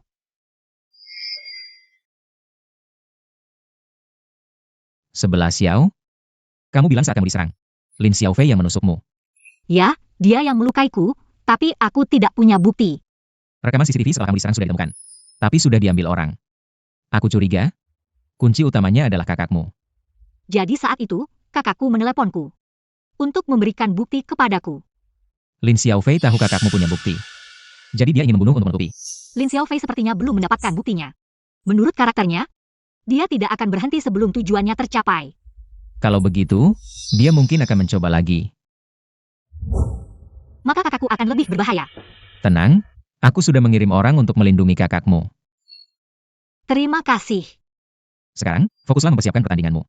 Sebelah Xiao? Kamu bilang saat kamu diserang. Lin Xiaofei yang menusukmu. Ya, dia yang melukaiku, tapi aku tidak punya bukti. Rekaman CCTV setelah kamu diserang sudah ditemukan. Tapi sudah diambil orang. Aku curiga, kunci utamanya adalah kakakmu. Jadi saat itu, kakakku meneleponku untuk memberikan bukti kepadaku. Lin Xiaofei tahu kakakmu punya bukti. Jadi dia ingin membunuh untuk menutupi. Lin Xiaofei sepertinya belum mendapatkan buktinya. Menurut karakternya, dia tidak akan berhenti sebelum tujuannya tercapai. Kalau begitu, dia mungkin akan mencoba lagi. Maka kakakku akan lebih berbahaya. Tenang, aku sudah mengirim orang untuk melindungi kakakmu. Terima kasih. Sekarang, fokuslah mempersiapkan pertandinganmu.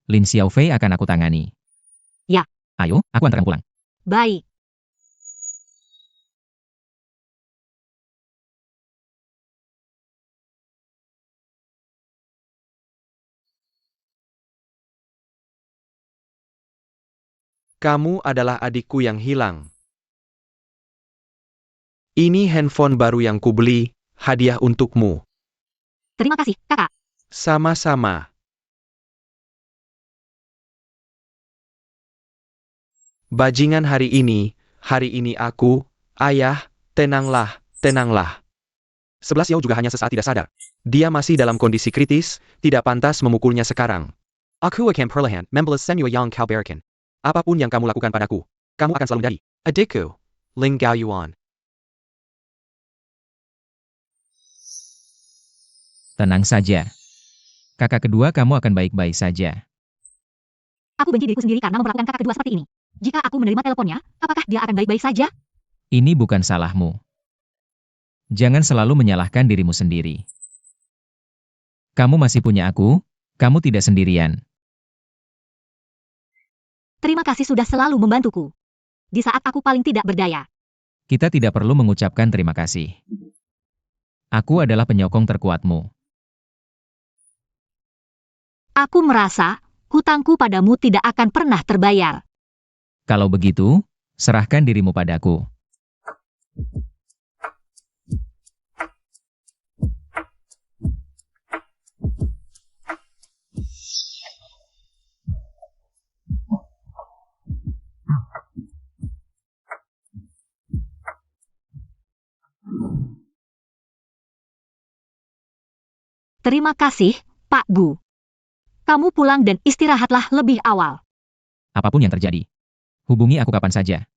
Lin Xiaofei akan aku tangani. Ya. Ayo, aku antarkan pulang. Baik. Kamu adalah adikku yang hilang. Ini handphone baru yang kubeli, hadiah untukmu. Terima kasih, kakak. Sama-sama. Bajingan hari ini aku, ayah, tenanglah, tenanglah. 11 Xiao juga hanya sesaat tidak sadar. Dia masih dalam kondisi kritis, tidak pantas memukulnya sekarang. Aku akan perlahan membalas semua yang kau berikan. Apapun yang kamu lakukan padaku, kamu akan selalu jadi adikku, Ling Gao Yuan. Tenang saja. Kakak kedua kamu akan baik-baik saja. Aku benci diriku sendiri karena memperlakukan kakak kedua seperti ini. Jika aku menerima teleponnya, apakah dia akan baik-baik saja? Ini bukan salahmu. Jangan selalu menyalahkan dirimu sendiri. Kamu masih punya aku, kamu tidak sendirian. Terima kasih sudah selalu membantuku. Di saat aku paling tidak berdaya. Kita tidak perlu mengucapkan terima kasih. Aku adalah penyokong terkuatmu. Aku merasa, hutangku padamu tidak akan pernah terbayar. Kalau begitu, serahkan dirimu padaku. Terima kasih, Pak Gu. Kamu pulang dan istirahatlah lebih awal. Apapun yang terjadi, hubungi aku kapan saja.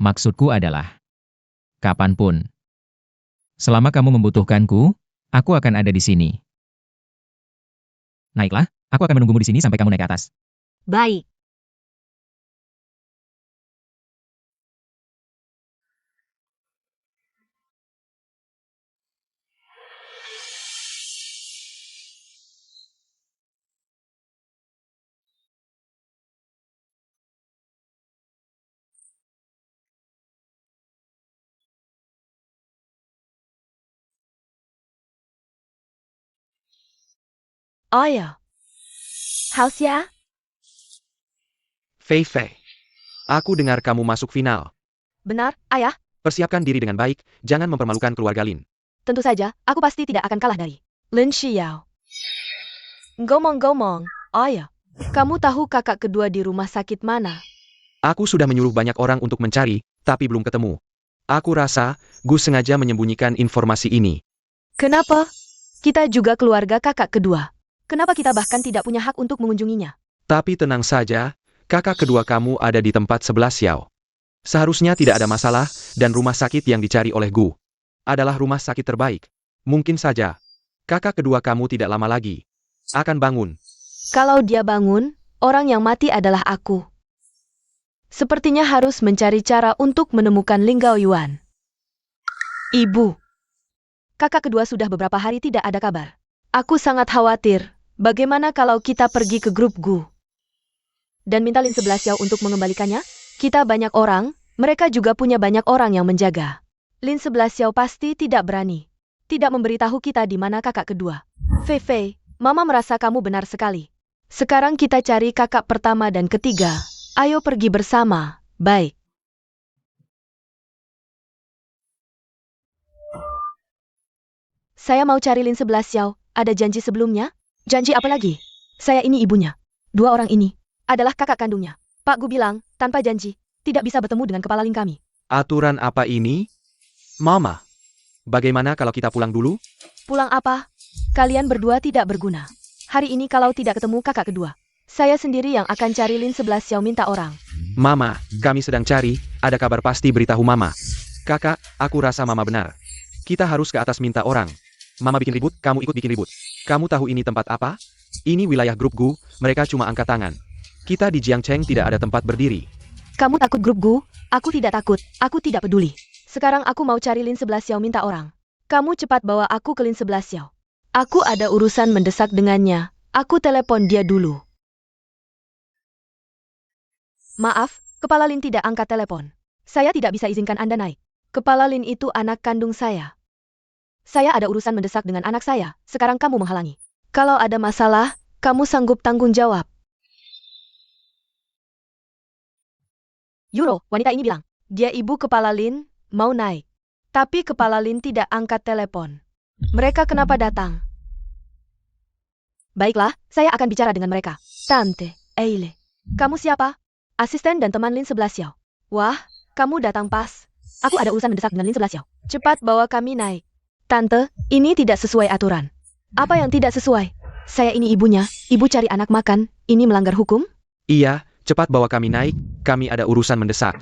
Maksudku adalah, kapanpun. Selama kamu membutuhkanku, aku akan ada di sini. Naiklah, aku akan menunggumu di sini sampai kamu naik ke atas. Baik. Oh ya. How's ya? Fei Fei. Aku dengar kamu masuk final. Benar, ayah. Persiapkan diri dengan baik, jangan mempermalukan keluarga Lin. Tentu saja, aku pasti tidak akan kalah dari Lin Xiao. Ngomong-ngomong, oh ya. Kamu tahu kakak kedua di rumah sakit mana? Aku sudah menyuruh banyak orang untuk mencari, tapi belum ketemu. Aku rasa, Gus sengaja menyembunyikan informasi ini. Kenapa? Kita juga keluarga kakak kedua. Kenapa kita bahkan tidak punya hak untuk mengunjunginya? Tapi tenang saja, kakak kedua kamu ada di tempat sebelah Xiao. Seharusnya tidak ada masalah, dan rumah sakit yang dicari oleh Gu adalah rumah sakit terbaik. Mungkin saja, kakak kedua kamu tidak lama lagi akan bangun. Kalau dia bangun, orang yang mati adalah aku. Sepertinya harus mencari cara untuk menemukan Ling Gao Yuan. Ibu. Kakak kedua sudah beberapa hari tidak ada kabar. Aku sangat khawatir. Bagaimana kalau kita pergi ke grup Gu? Dan minta Lin 11 Xiao untuk mengembalikannya? Kita banyak orang, mereka juga punya banyak orang yang menjaga. Lin 11 Xiao pasti tidak berani. Tidak memberitahu kita di mana kakak kedua. Fei Fei, Mama merasa kamu benar sekali. Sekarang kita cari kakak pertama dan ketiga. Ayo pergi bersama. Baik. Saya mau cari Lin 11 Xiao. Ada janji sebelumnya? Janji apa lagi? Saya ini ibunya. Dua orang ini adalah kakak kandungnya. Pak Gu bilang, tanpa janji, tidak bisa bertemu dengan kepala Lin kami. Aturan apa ini? Mama, bagaimana kalau kita pulang dulu? Pulang apa? Kalian berdua tidak berguna. Hari ini kalau tidak ketemu kakak kedua, saya sendiri yang akan cari Lin 11 Xiao minta orang. Mama, kami sedang cari, ada kabar pasti beritahu Mama. Kakak, aku rasa Mama benar. Kita harus ke atas minta orang. Mama bikin ribut, kamu ikut bikin ribut. Kamu tahu ini tempat apa? Ini wilayah grup Gu, mereka cuma angkat tangan. Kita di Jiangcheng tidak ada tempat berdiri. Kamu takut grup Gu? Aku tidak takut, aku tidak peduli. Sekarang aku mau cari Lin 11 Xiao minta orang. Kamu cepat bawa aku ke Lin 11 Xiao. Aku ada urusan mendesak dengannya. Aku telepon dia dulu. Maaf, Kepala Lin tidak angkat telepon. Saya tidak bisa izinkan Anda naik. Kepala Lin itu anak kandung saya. Saya ada urusan mendesak dengan anak saya, sekarang kamu menghalangi. Kalau ada masalah, kamu sanggup tanggung jawab. Yuro, wanita ini bilang, dia ibu Kepala Lin, mau naik. Tapi Kepala Lin tidak angkat telepon. Mereka kenapa datang? Baiklah, saya akan bicara dengan mereka. Tante, Eile. Kamu siapa? Asisten dan teman Lin 11 Xiao. Wah, kamu datang pas. Aku ada urusan mendesak dengan Lin 11 Xiao. Cepat bawa kami naik. Tante, ini tidak sesuai aturan. Apa yang tidak sesuai? Saya ini ibunya, ibu cari anak makan, ini melanggar hukum? Iya, cepat bawa kami naik, kami ada urusan mendesak.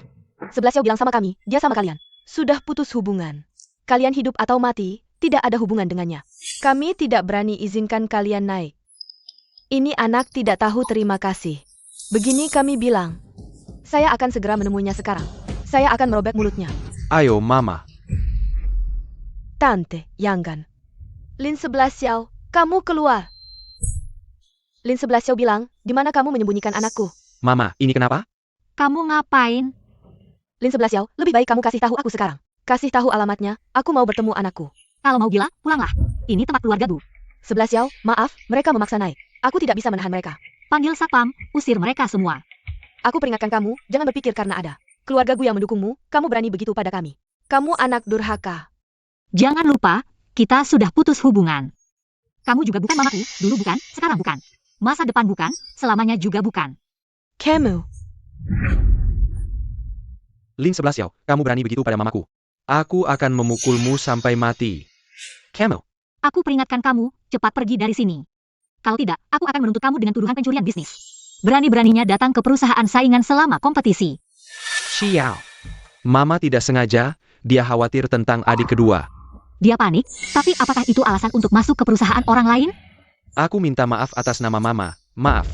11 Xiao bilang sama kami, dia sama kalian. Sudah putus hubungan. Kalian hidup atau mati, tidak ada hubungan dengannya. Kami tidak berani izinkan kalian naik. Ini anak tidak tahu terima kasih. Begini kami bilang. Saya akan segera menemuinya sekarang. Saya akan merobek mulutnya. Ayo, Mama. Tante, Yanggan. Lin 11 Xiao, kamu keluar. Lin 11 Xiao bilang, di mana kamu menyembunyikan anakku? Mama, ini kenapa? Kamu ngapain? Lin 11 Xiao, lebih baik kamu kasih tahu aku sekarang. Kasih tahu alamatnya, aku mau bertemu anakku. Kalau mau gila, pulanglah. Ini tempat keluarga Bu. 11 Xiao, maaf, mereka memaksa naik. Aku tidak bisa menahan mereka. Panggil satpam, usir mereka semua. Aku peringatkan kamu, jangan berpikir karena ada keluargaku yang mendukungmu, kamu berani begitu pada kami. Kamu anak durhaka. Jangan lupa, kita sudah putus hubungan. Kamu juga bukan mamaku, dulu bukan, sekarang bukan. Masa depan bukan, selamanya juga bukan. Kamu. Lin 11 Xiao, kamu berani begitu pada mamaku. Aku akan memukulmu sampai mati. Camel. Aku peringatkan kamu, cepat pergi dari sini. Kalau tidak, aku akan menuntut kamu dengan tuduhan pencurian bisnis. Berani-beraninya datang ke perusahaan saingan selama kompetisi. Xiao. Mama tidak sengaja, dia khawatir tentang adik kedua. Dia panik, tapi apakah itu alasan untuk masuk ke perusahaan orang lain? Aku minta maaf atas nama Mama. Maaf.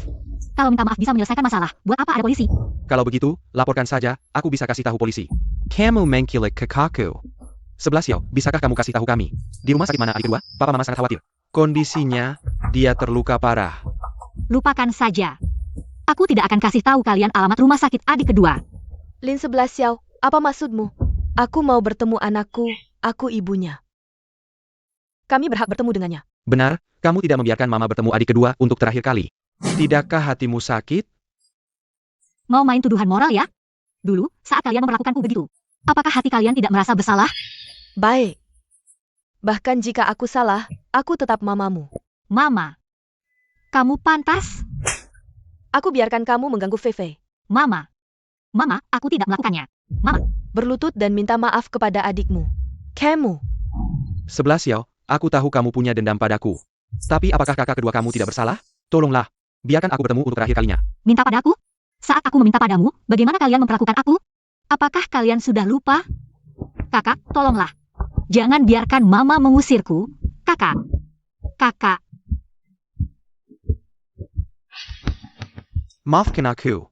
Kalau minta maaf bisa menyelesaikan masalah, buat apa ada polisi? Kalau begitu, laporkan saja, aku bisa kasih tahu polisi. Kamu mengkilik kakakku. 11 Xiao, bisakah kamu kasih tahu kami? Di rumah sakit mana adik kedua? Papa Mama sangat khawatir. Kondisinya, dia terluka parah. Lupakan saja. Aku tidak akan kasih tahu kalian alamat rumah sakit adik kedua. Lin 11 Xiao, apa maksudmu? Aku mau bertemu anakku, aku ibunya. Kami berhak bertemu dengannya. Benar, kamu tidak membiarkan Mama bertemu adik kedua untuk terakhir kali. Tidakkah hatimu sakit? Mau main tuduhan moral ya? Dulu, saat kalian memperlakukanku begitu, apakah hati kalian tidak merasa bersalah? Baik. Bahkan jika aku salah, aku tetap mamamu. Mama. Kamu pantas? Aku biarkan kamu mengganggu Fei. Mama. Mama, aku tidak melakukannya. Mama. Berlutut dan minta maaf kepada adikmu. Kamu. 11 Xiao, aku tahu kamu punya dendam padaku. Tapi apakah kakak kedua kamu tidak bersalah? Tolonglah, biarkan aku bertemu untuk terakhir kalinya. Minta padaku? Saat aku meminta padamu, bagaimana kalian memperlakukan aku? Apakah kalian sudah lupa? Kakak, tolonglah. Jangan biarkan Mama mengusirku. Kakak. Kakak. Maafkan aku.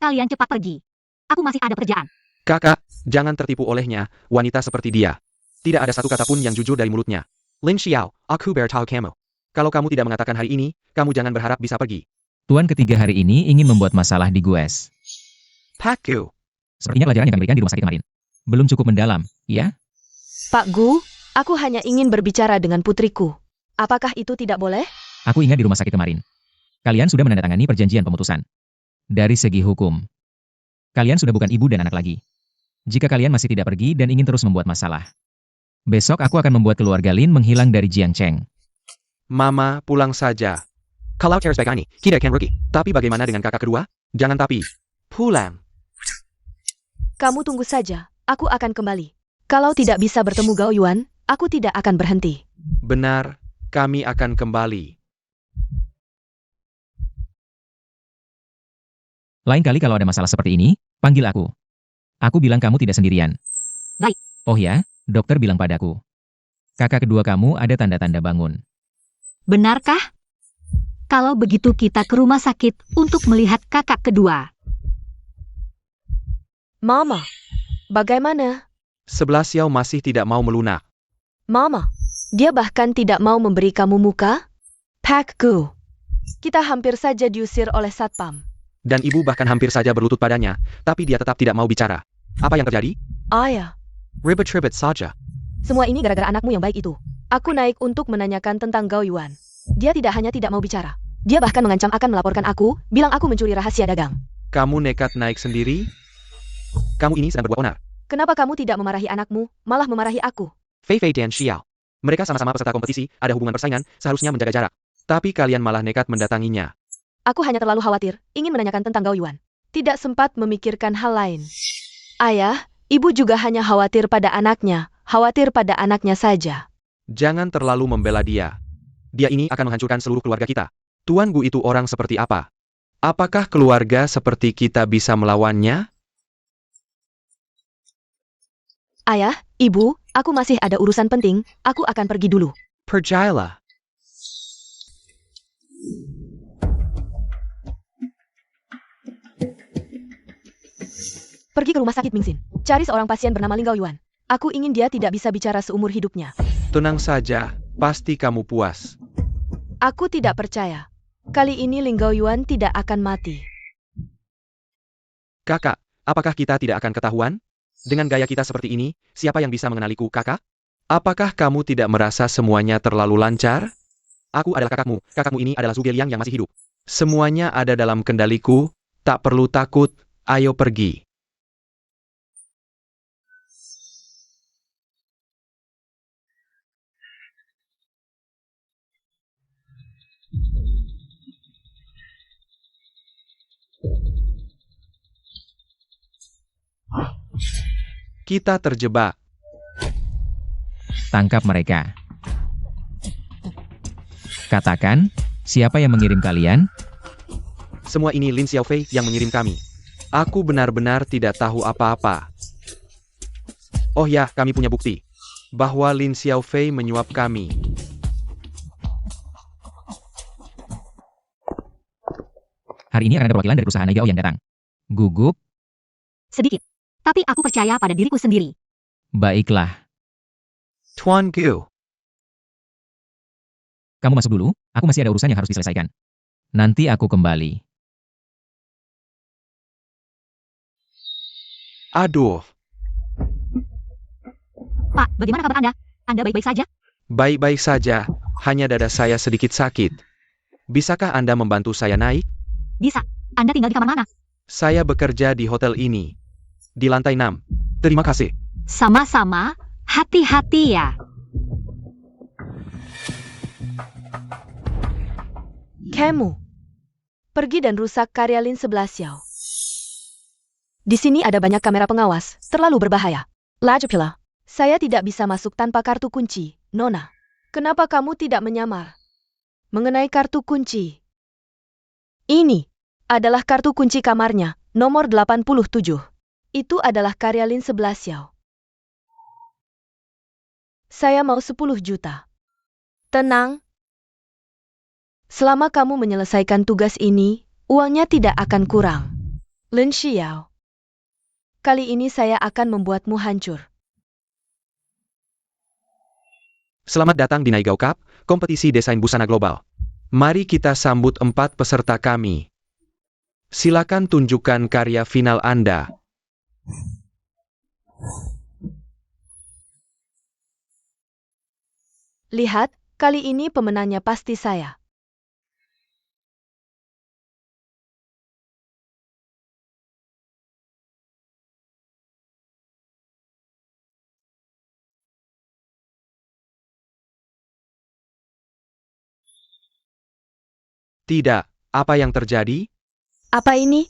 Kalian cepat pergi. Aku masih ada pekerjaan. Kakak, jangan tertipu olehnya, wanita seperti dia. Tidak ada satu kata pun yang jujur dari mulutnya. Lin Xiao, aku beritahu kamu. Kalau kamu tidak mengatakan hari ini, kamu jangan berharap bisa pergi. Tuan ketiga hari ini ingin membuat masalah di GUES. Paku. Sepertinya pelajaran yang kami berikan di rumah sakit kemarin belum cukup mendalam, ya? Pak Gu, aku hanya ingin berbicara dengan putriku. Apakah itu tidak boleh? Aku ingat di rumah sakit kemarin. Kalian sudah menandatangani perjanjian pemutusan. Dari segi hukum, kalian sudah bukan ibu dan anak lagi. Jika kalian masih tidak pergi dan ingin terus membuat masalah, besok aku akan membuat keluarga Lin menghilang dari Jiangcheng. Mama, pulang saja. Kalau Teres baik ini, kita akan rugi. Tapi bagaimana dengan kakak kedua? Jangan tapi. Pulang. Kamu tunggu saja, aku akan kembali. Kalau tidak bisa bertemu Gao Yuan, aku tidak akan berhenti. Benar, kami akan kembali. Lain kali kalau ada masalah seperti ini, panggil aku. Aku bilang kamu tidak sendirian. Baik. Oh ya, dokter bilang padaku. Kakak kedua kamu ada tanda-tanda bangun. Benarkah? Kalau begitu kita ke rumah sakit untuk melihat kakak kedua. Mama, bagaimana? 11 Xiao masih tidak mau melunak. Mama, dia bahkan tidak mau memberi kamu muka? Pak Gu, kita hampir saja diusir oleh satpam. Dan ibu bahkan hampir saja berlutut padanya, tapi dia tetap tidak mau bicara. Apa yang terjadi? Ayah, Ribet-ribet saja. semua ini gara-gara anakmu yang baik itu. Aku naik untuk menanyakan tentang Gao Yuan. Dia tidak hanya tidak mau bicara. Dia bahkan mengancam akan melaporkan aku, bilang aku mencuri rahasia dagang. Kamu nekat naik sendiri? Kamu ini sedang berbuat onar. Kenapa kamu tidak memarahi anakmu, malah memarahi aku? Fei Fei dan Xiao. Mereka sama-sama peserta kompetisi, ada hubungan persaingan, seharusnya menjaga jarak. Tapi kalian malah nekat mendatanginya. Aku hanya terlalu khawatir, ingin menanyakan tentang Gao Yuan. Tidak sempat memikirkan hal lain. Ayah, ibu juga hanya khawatir pada anaknya saja. Jangan terlalu membela dia. Dia ini akan menghancurkan seluruh keluarga kita. Tuan Gu itu orang seperti apa? Apakah keluarga seperti kita bisa melawannya? Ayah, ibu, aku masih ada urusan penting, aku akan pergi dulu. Percayalah. Pergi ke rumah sakit Mingxin. Cari seorang pasien bernama Ling Gaoyuan. Aku ingin dia tidak bisa bicara seumur hidupnya. Tenang saja, pasti kamu puas. Aku tidak percaya. Kali ini Ling Gaoyuan tidak akan mati. Kakak, apakah kita tidak akan ketahuan? Dengan gaya kita seperti ini, siapa yang bisa mengenaliku, kakak? Apakah kamu tidak merasa semuanya terlalu lancar? Aku adalah kakakmu. Kakakmu ini adalah Zhuge Liang yang masih hidup. Semuanya ada dalam kendaliku. Tak perlu takut. Ayo pergi. Kita terjebak. Tangkap mereka. Katakan, siapa yang mengirim kalian? Semua ini Lin Xiaofei yang mengirim kami. Aku benar-benar tidak tahu apa-apa. Oh ya, kami punya bukti. Bahwa Lin Xiaofei menyuap kami. Hari ini akan ada perwakilan dari perusahaan Naigao yang datang. Gugup? Sedikit. Tapi aku percaya pada diriku sendiri. Baiklah. Tuan Gu. Kamu masuk dulu, aku masih ada urusan yang harus diselesaikan. Nanti aku kembali. Aduh, Pak, bagaimana kabar Anda? Anda baik-baik saja? baik-baik saja. Hanya dada saya sedikit sakit. Bisakah Anda membantu saya naik? Bisa. Anda tinggal di kamar mana? Saya bekerja di hotel ini. Di lantai 6. Terima kasih. Sama-sama. Hati-hati ya. Kamu. Pergi dan rusak karya Lin 11 Xiao. Di sini ada banyak kamera pengawas, terlalu berbahaya. Lajupila, saya tidak bisa masuk tanpa kartu kunci, Nona. Kenapa kamu tidak menyamar? Mengenai kartu kunci. Ini adalah kartu kunci kamarnya, nomor 87. Itu adalah karya Lin 11 Xiao. Saya mau 10 juta. Tenang. Selama kamu menyelesaikan tugas ini, uangnya tidak akan kurang. Lin Xiao. Kali ini saya akan membuatmu hancur. Selamat datang di Naigao Cup, kompetisi desain busana global. Mari kita sambut 4 peserta kami. Silakan tunjukkan karya final Anda. Lihat, kali ini pemenangnya pasti saya. Tidak, apa yang terjadi? Apa ini?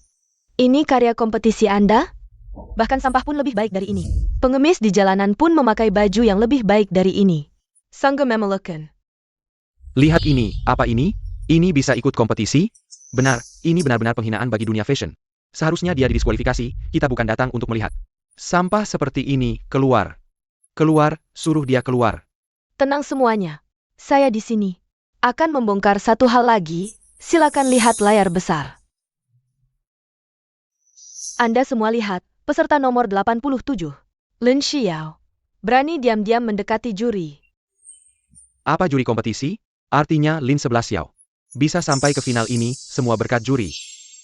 Ini karya kompetisi Anda? Bahkan sampah pun lebih baik dari ini. Pengemis di jalanan pun memakai baju yang lebih baik dari ini. Sangga memelukan. Lihat ini, apa ini? Ini bisa ikut kompetisi? Benar, ini benar-benar penghinaan bagi dunia fashion. Seharusnya dia didiskualifikasi, kita bukan datang untuk melihat. Sampah seperti ini, keluar. Keluar, suruh dia keluar. Tenang semuanya. Saya di sini. Akan membongkar satu hal lagi, silakan lihat layar besar. Anda semua lihat, peserta nomor 87. Lin Xiao. Berani diam-diam mendekati juri. Apa juri kompetisi? Artinya Lin 11 Xiao. Bisa sampai ke final ini, semua berkat juri.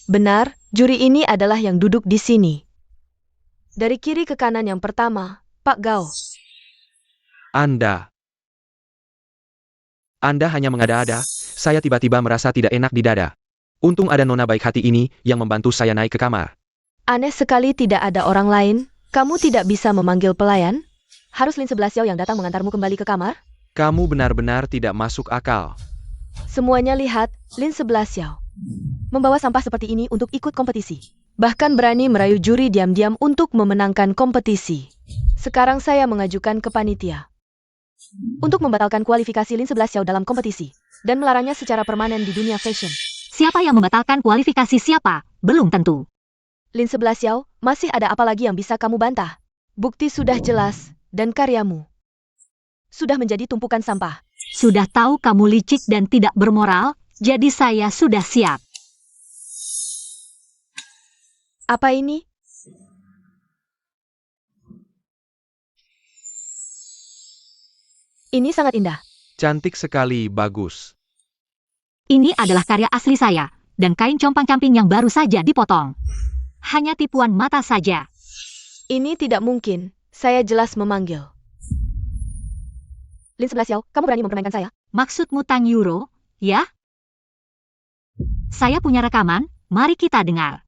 Benar, juri ini adalah yang duduk di sini. Dari kiri ke kanan yang pertama, Pak Gao. Anda hanya mengada-ada, saya tiba-tiba merasa tidak enak di dada. Untung ada nona baik hati ini yang membantu saya naik ke kamar. Aneh sekali tidak ada orang lain. Kamu tidak bisa memanggil pelayan? Harus Lin 11 Xiao yang datang mengantarmu kembali ke kamar? Kamu benar-benar tidak masuk akal. Semuanya lihat, Lin 11 Xiao. Membawa sampah seperti ini untuk ikut kompetisi. Bahkan berani merayu juri diam-diam untuk memenangkan kompetisi. Sekarang saya mengajukan ke panitia untuk membatalkan kualifikasi Lin 11 Xiao dalam kompetisi dan melarangnya secara permanen di dunia fashion. Siapa yang membatalkan kualifikasi siapa? Belum tentu. Lin 11 Xiao, masih ada apa lagi yang bisa kamu bantah? Bukti sudah jelas, dan karyamu sudah menjadi tumpukan sampah. Sudah tahu kamu licik dan tidak bermoral, jadi saya sudah siap. Apa ini? Ini sangat indah. Cantik sekali, bagus. Ini adalah karya asli saya, dan kain compang-camping yang baru saja dipotong. Hanya tipuan mata saja. Ini tidak mungkin. Saya jelas memanggil. Lin 11 Xiao, kamu berani mempermainkan saya? Maksudmu Tang Euro, ya? Saya punya rekaman, mari kita dengar.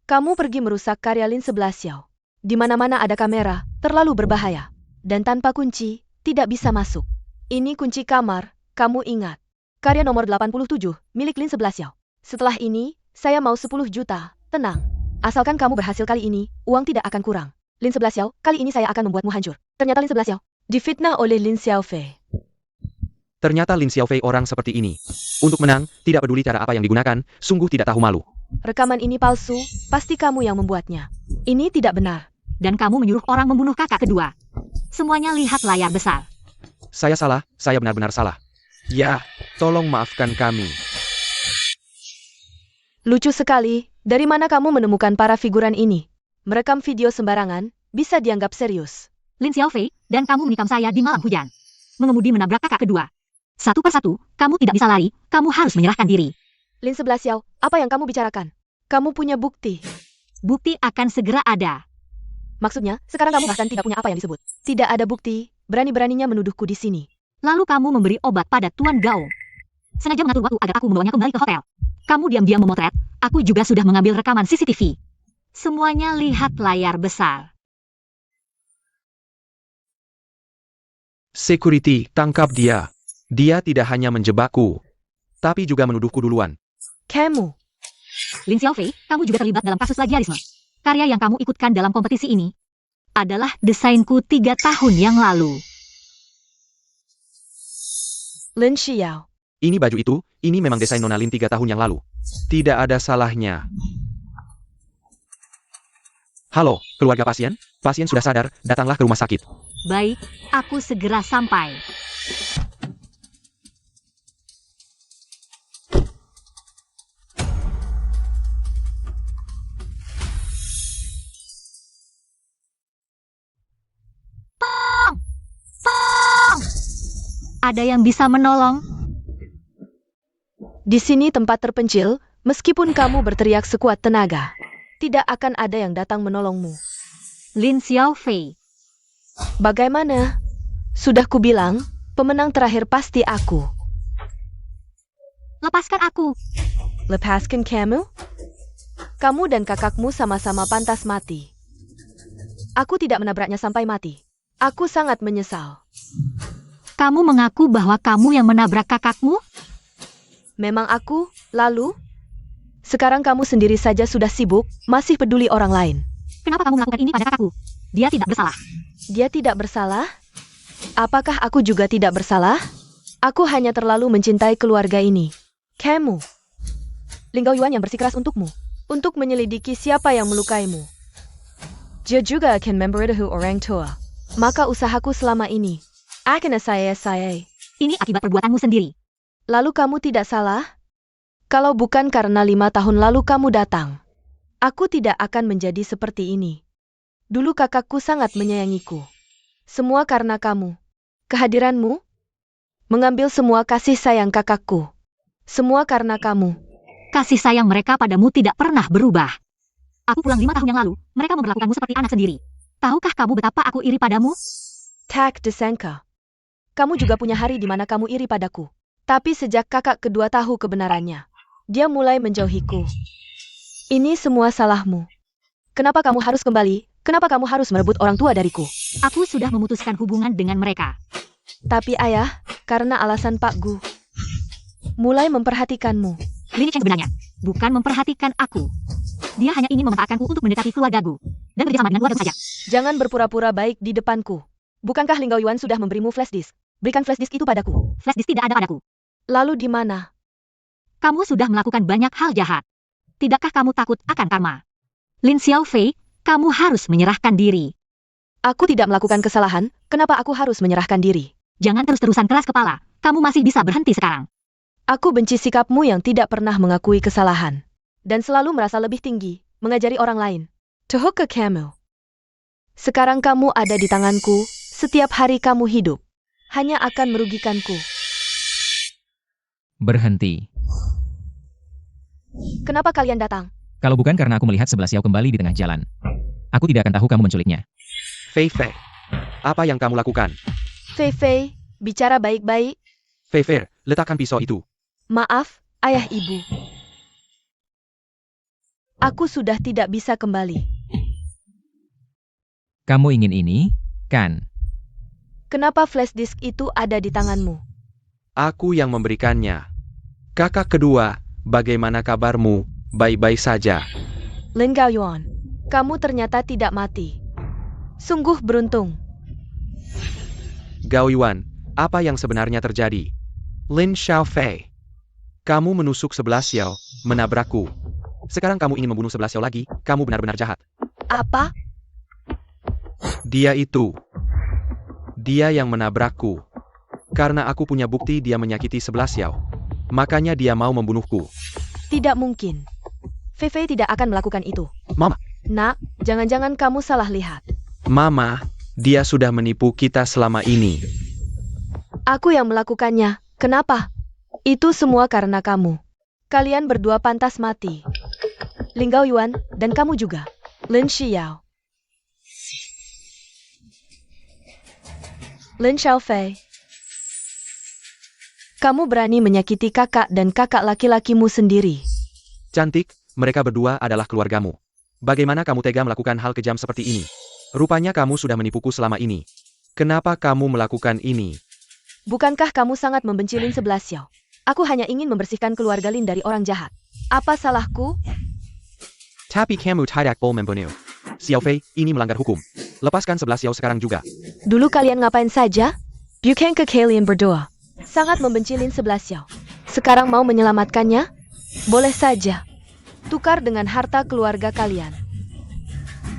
Kamu pergi merusak karya Lin 11 Xiao. Di mana-mana ada kamera, terlalu berbahaya. Dan tanpa kunci, tidak bisa masuk. Ini kunci kamar, kamu ingat. Karya nomor 87, milik Lin 11 Xiao. Setelah ini, saya mau 10 juta, tenang. Asalkan kamu berhasil kali ini, uang tidak akan kurang. Lin 11 Xiao, kali ini saya akan membuatmu hancur. Ternyata Lin 11 Xiao difitnah oleh Lin Xiaofei. Ternyata Lin Xiaofei orang seperti ini. Untuk menang, tidak peduli cara apa yang digunakan, sungguh tidak tahu malu. Rekaman ini palsu, pasti kamu yang membuatnya. Ini tidak benar. Dan kamu menyuruh orang membunuh kakak kedua. Semuanya lihat layar besar. Saya salah, saya benar-benar salah. Ya, tolong maafkan kami. Lucu sekali, dari mana kamu menemukan para figuran ini? Merekam video sembarangan, bisa dianggap serius. Lin Xiaofei, dan kamu menikam saya di malam hujan. Mengemudi menabrak kakak kedua. Satu persatu, kamu tidak bisa lari, kamu harus menyerahkan diri. Lin 11 Xiao, apa yang kamu bicarakan? Kamu punya bukti. Bukti akan segera ada. Maksudnya, sekarang kamu bahkan tidak punya apa yang disebut. Tidak ada bukti, berani-beraninya menuduhku di sini. Lalu kamu memberi obat pada Tuan Gao. Sengaja mengatur waktu agar aku membawanya kembali ke hotel. Kamu diam-diam memotret, aku juga sudah mengambil rekaman CCTV. Semuanya lihat layar besar. Security, tangkap dia. Dia tidak hanya menjebakku, tapi juga menuduhku duluan. Kamu. Lin Xiaofei, kamu juga terlibat dalam kasus plagiarisme. Karya yang kamu ikutkan dalam kompetisi ini adalah desainku 3 tahun yang lalu. Lin Xiao. Ini baju itu, ini memang desain Nona Lin 3 tahun yang lalu. Tidak ada salahnya. Halo, keluarga pasien? Pasien sudah sadar, datanglah ke rumah sakit. Baik, aku segera sampai. Ada yang bisa menolong? Di sini tempat terpencil, meskipun kamu berteriak sekuat tenaga, tidak akan ada yang datang menolongmu. Lin Xiaofei. Bagaimana? Sudah kubilang, pemenang terakhir pasti aku. Lepaskan aku. Lepaskan kamu? Kamu dan kakakmu sama-sama pantas mati. Aku tidak menabraknya sampai mati. Aku sangat menyesal. Kamu mengaku bahwa kamu yang menabrak kakakmu? Memang aku, lalu? Sekarang kamu sendiri saja sudah sibuk, masih peduli orang lain. Kenapa kamu melakukan ini pada kakakku? Dia tidak bersalah. Dia tidak bersalah? Apakah aku juga tidak bersalah? Aku hanya terlalu mencintai keluarga ini. Kamu. Ling Gaoyuan yang bersikeras untukmu. Untuk menyelidiki siapa yang melukaimu. Dia juga akan memberitahu orang tua. Maka usahaku selama ini akan saya. Ini akibat perbuatanmu sendiri. Lalu kamu tidak salah? Kalau bukan karena 5 tahun lalu kamu datang, aku tidak akan menjadi seperti ini. Dulu kakakku sangat menyayangiku. Semua karena kamu. Kehadiranmu mengambil semua kasih sayang kakakku. Semua karena kamu. Kasih sayang mereka padamu tidak pernah berubah. Aku pulang 5 tahun yang lalu, mereka memperlakukanmu seperti anak sendiri. Tahukah kamu betapa aku iri padamu? Tak disangka. Kamu juga punya hari di mana kamu iri padaku. Tapi sejak kakak kedua tahu kebenarannya, dia mulai menjauhiku. Ini semua salahmu. Kenapa kamu harus kembali? Kenapa kamu harus merebut orang tua dariku? Aku sudah memutuskan hubungan dengan mereka. Tapi ayah, karena alasan Pak Gu, mulai memperhatikanmu. Lin Cheng sebenarnya bukan memperhatikan aku. Dia hanya ingin memanfaatkanku untuk mendekati keluarga Gu dan bekerjasama dengan keluarga saja. Jangan berpura-pura baik di depanku. Bukankah Ling Gaoyuan sudah memberimu flash disk? Berikan flash disk itu padaku. Flash disk tidak ada padaku. Lalu di mana? Kamu sudah melakukan banyak hal jahat. Tidakkah kamu takut akan karma? Lin Xiaofei, kamu harus menyerahkan diri. Aku tidak melakukan kesalahan, kenapa aku harus menyerahkan diri? Jangan terus-terusan keras kepala, kamu masih bisa berhenti sekarang. Aku benci sikapmu yang tidak pernah mengakui kesalahan. Dan selalu merasa lebih tinggi, mengajari orang lain. Tuhuk ke kamu. Sekarang kamu ada di tanganku, setiap hari kamu hidup. hanya akan merugikanku. Berhenti. Kenapa kalian datang? Kalau bukan karena aku melihat 11 Xiao kembali di tengah jalan, aku tidak akan tahu kamu menculiknya. Fei Fei, apa yang kamu lakukan? Fei Fei, bicara baik-baik. Fei Fei, letakkan pisau itu. Maaf, ayah ibu. Aku sudah tidak bisa kembali. Kamu ingin ini, kan? Kenapa flash disk itu ada di tanganmu? Aku yang memberikannya. Kakak kedua, bagaimana kabarmu? Baik-baik saja. Lin Gaoyuan, kamu ternyata tidak mati. Sungguh beruntung. Gao Yuan, apa yang sebenarnya terjadi? Lin Xiaofei, kamu menusuk 11 Xiao, menabrakku. Sekarang kamu ingin membunuh 11 Xiao lagi, kamu benar-benar jahat. Apa? Dia itu. Dia yang menabrakku. Karena aku punya bukti dia menyakiti 11 Xiao. Makanya dia mau membunuhku. Tidak mungkin. Fei Fei tidak akan melakukan itu. Mama. Nak, jangan-jangan kamu salah lihat. Mama, dia sudah menipu kita selama ini. Aku yang melakukannya. Kenapa? Itu semua karena kamu. Kalian berdua pantas mati. Lin Gaoyuan, dan kamu juga. Lin Xiao. Lin Xiaofei. Kamu berani menyakiti kakak dan kakak laki-lakimu sendiri. Cantik, mereka berdua adalah keluargamu. Bagaimana kamu tega melakukan hal kejam seperti ini? Rupanya kamu sudah menipuku selama ini. Kenapa kamu melakukan ini? Bukankah kamu sangat membenci Lin 11 Xiao? Aku hanya ingin membersihkan keluarga Lin dari orang jahat. Apa salahku? Tapi kamu tidak boleh membunuh. Xiao Fei, ini melanggar hukum. Lepaskan 11 Xiao sekarang juga. Dulu kalian ngapain saja? Bukan ke kalian berdua. Sangat membenci Lin 11 Xiao. Sekarang mau menyelamatkannya? Boleh saja. Tukar dengan harta keluarga kalian.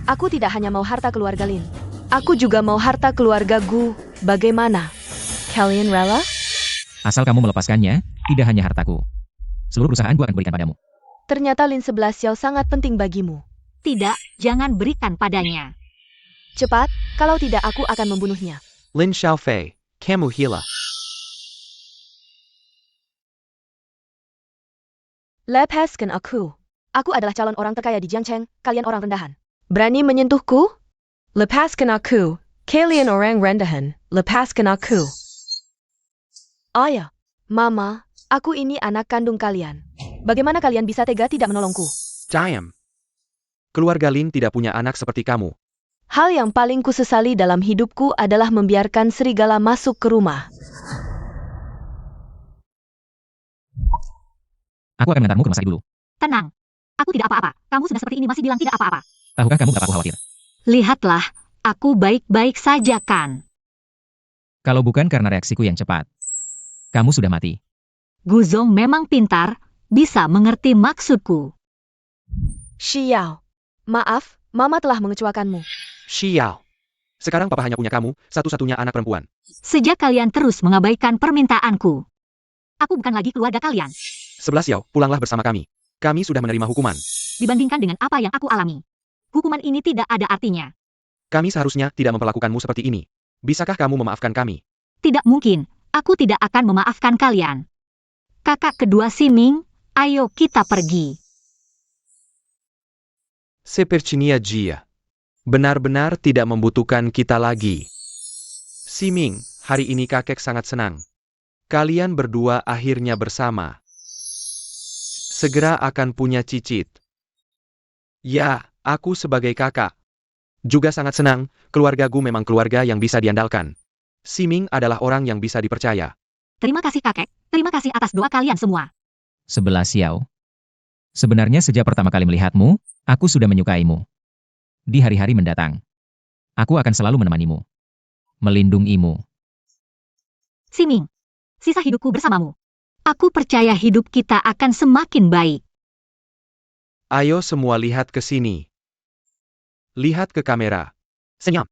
Aku tidak hanya mau harta keluarga Lin. Aku juga mau harta keluarga Gu. Bagaimana? Kalian rela? Asal kamu melepaskannya, tidak hanya hartaku. Seluruh perusahaanku akan berikan padamu. Ternyata Lin 11 Xiao sangat penting bagimu. Tidak, jangan berikan padanya. Cepat, kalau tidak aku akan membunuhnya. Lin Xiaofei, kamu gila. Lepaskan aku. Aku adalah calon orang terkaya di Jiangcheng, kalian orang rendahan. Berani menyentuhku? Lepaskan aku. Kalian orang rendahan, lepaskan aku. Ayah, Mama, aku ini anak kandung kalian. Bagaimana kalian bisa tega tidak menolongku? Diam. Keluarga Lin tidak punya anak seperti kamu. Hal yang paling kusesali dalam hidupku adalah membiarkan serigala masuk ke rumah. Aku akan mengantarmu ke rumah sakit dulu. Tenang. Aku tidak apa-apa. Kamu sudah seperti ini masih bilang tidak apa-apa. Tahukah kamu betapa aku khawatir? Lihatlah, aku baik-baik saja kan. Kalau bukan karena reaksiku yang cepat, kamu sudah mati. Guzong memang pintar, bisa mengerti maksudku. Xiao, maaf, Mama telah mengecewakanmu. Xiao. Sekarang papa hanya punya kamu, satu-satunya anak perempuan. Sejak kalian terus mengabaikan permintaanku. Aku bukan lagi keluarga kalian. 11 Xiao, pulanglah bersama kami. Kami sudah menerima hukuman. Dibandingkan dengan apa yang aku alami. Hukuman ini tidak ada artinya. Kami seharusnya tidak memperlakukanmu seperti ini. Bisakah kamu memaafkan kami? Tidak mungkin, aku tidak akan memaafkan kalian. Kakak kedua Siming, ayo kita pergi. Sepertinya Jia benar-benar tidak membutuhkan kita lagi. Siming, hari ini kakek sangat senang. Kalian berdua akhirnya bersama. Segera akan punya cicit. Ya, aku sebagai kakak juga sangat senang, keluarga Gu memang keluarga yang bisa diandalkan. Siming adalah orang yang bisa dipercaya. Terima kasih kakek, terima kasih atas doa kalian semua. 11 Xiao. Sebenarnya sejak pertama kali melihatmu, aku sudah menyukaimu. Di hari-hari mendatang, aku akan selalu menemanimu. Melindungimu. Siming, sisa hidupku bersamamu. Aku percaya hidup kita akan semakin baik. Ayo semua lihat ke sini. Lihat ke kamera. Senyum.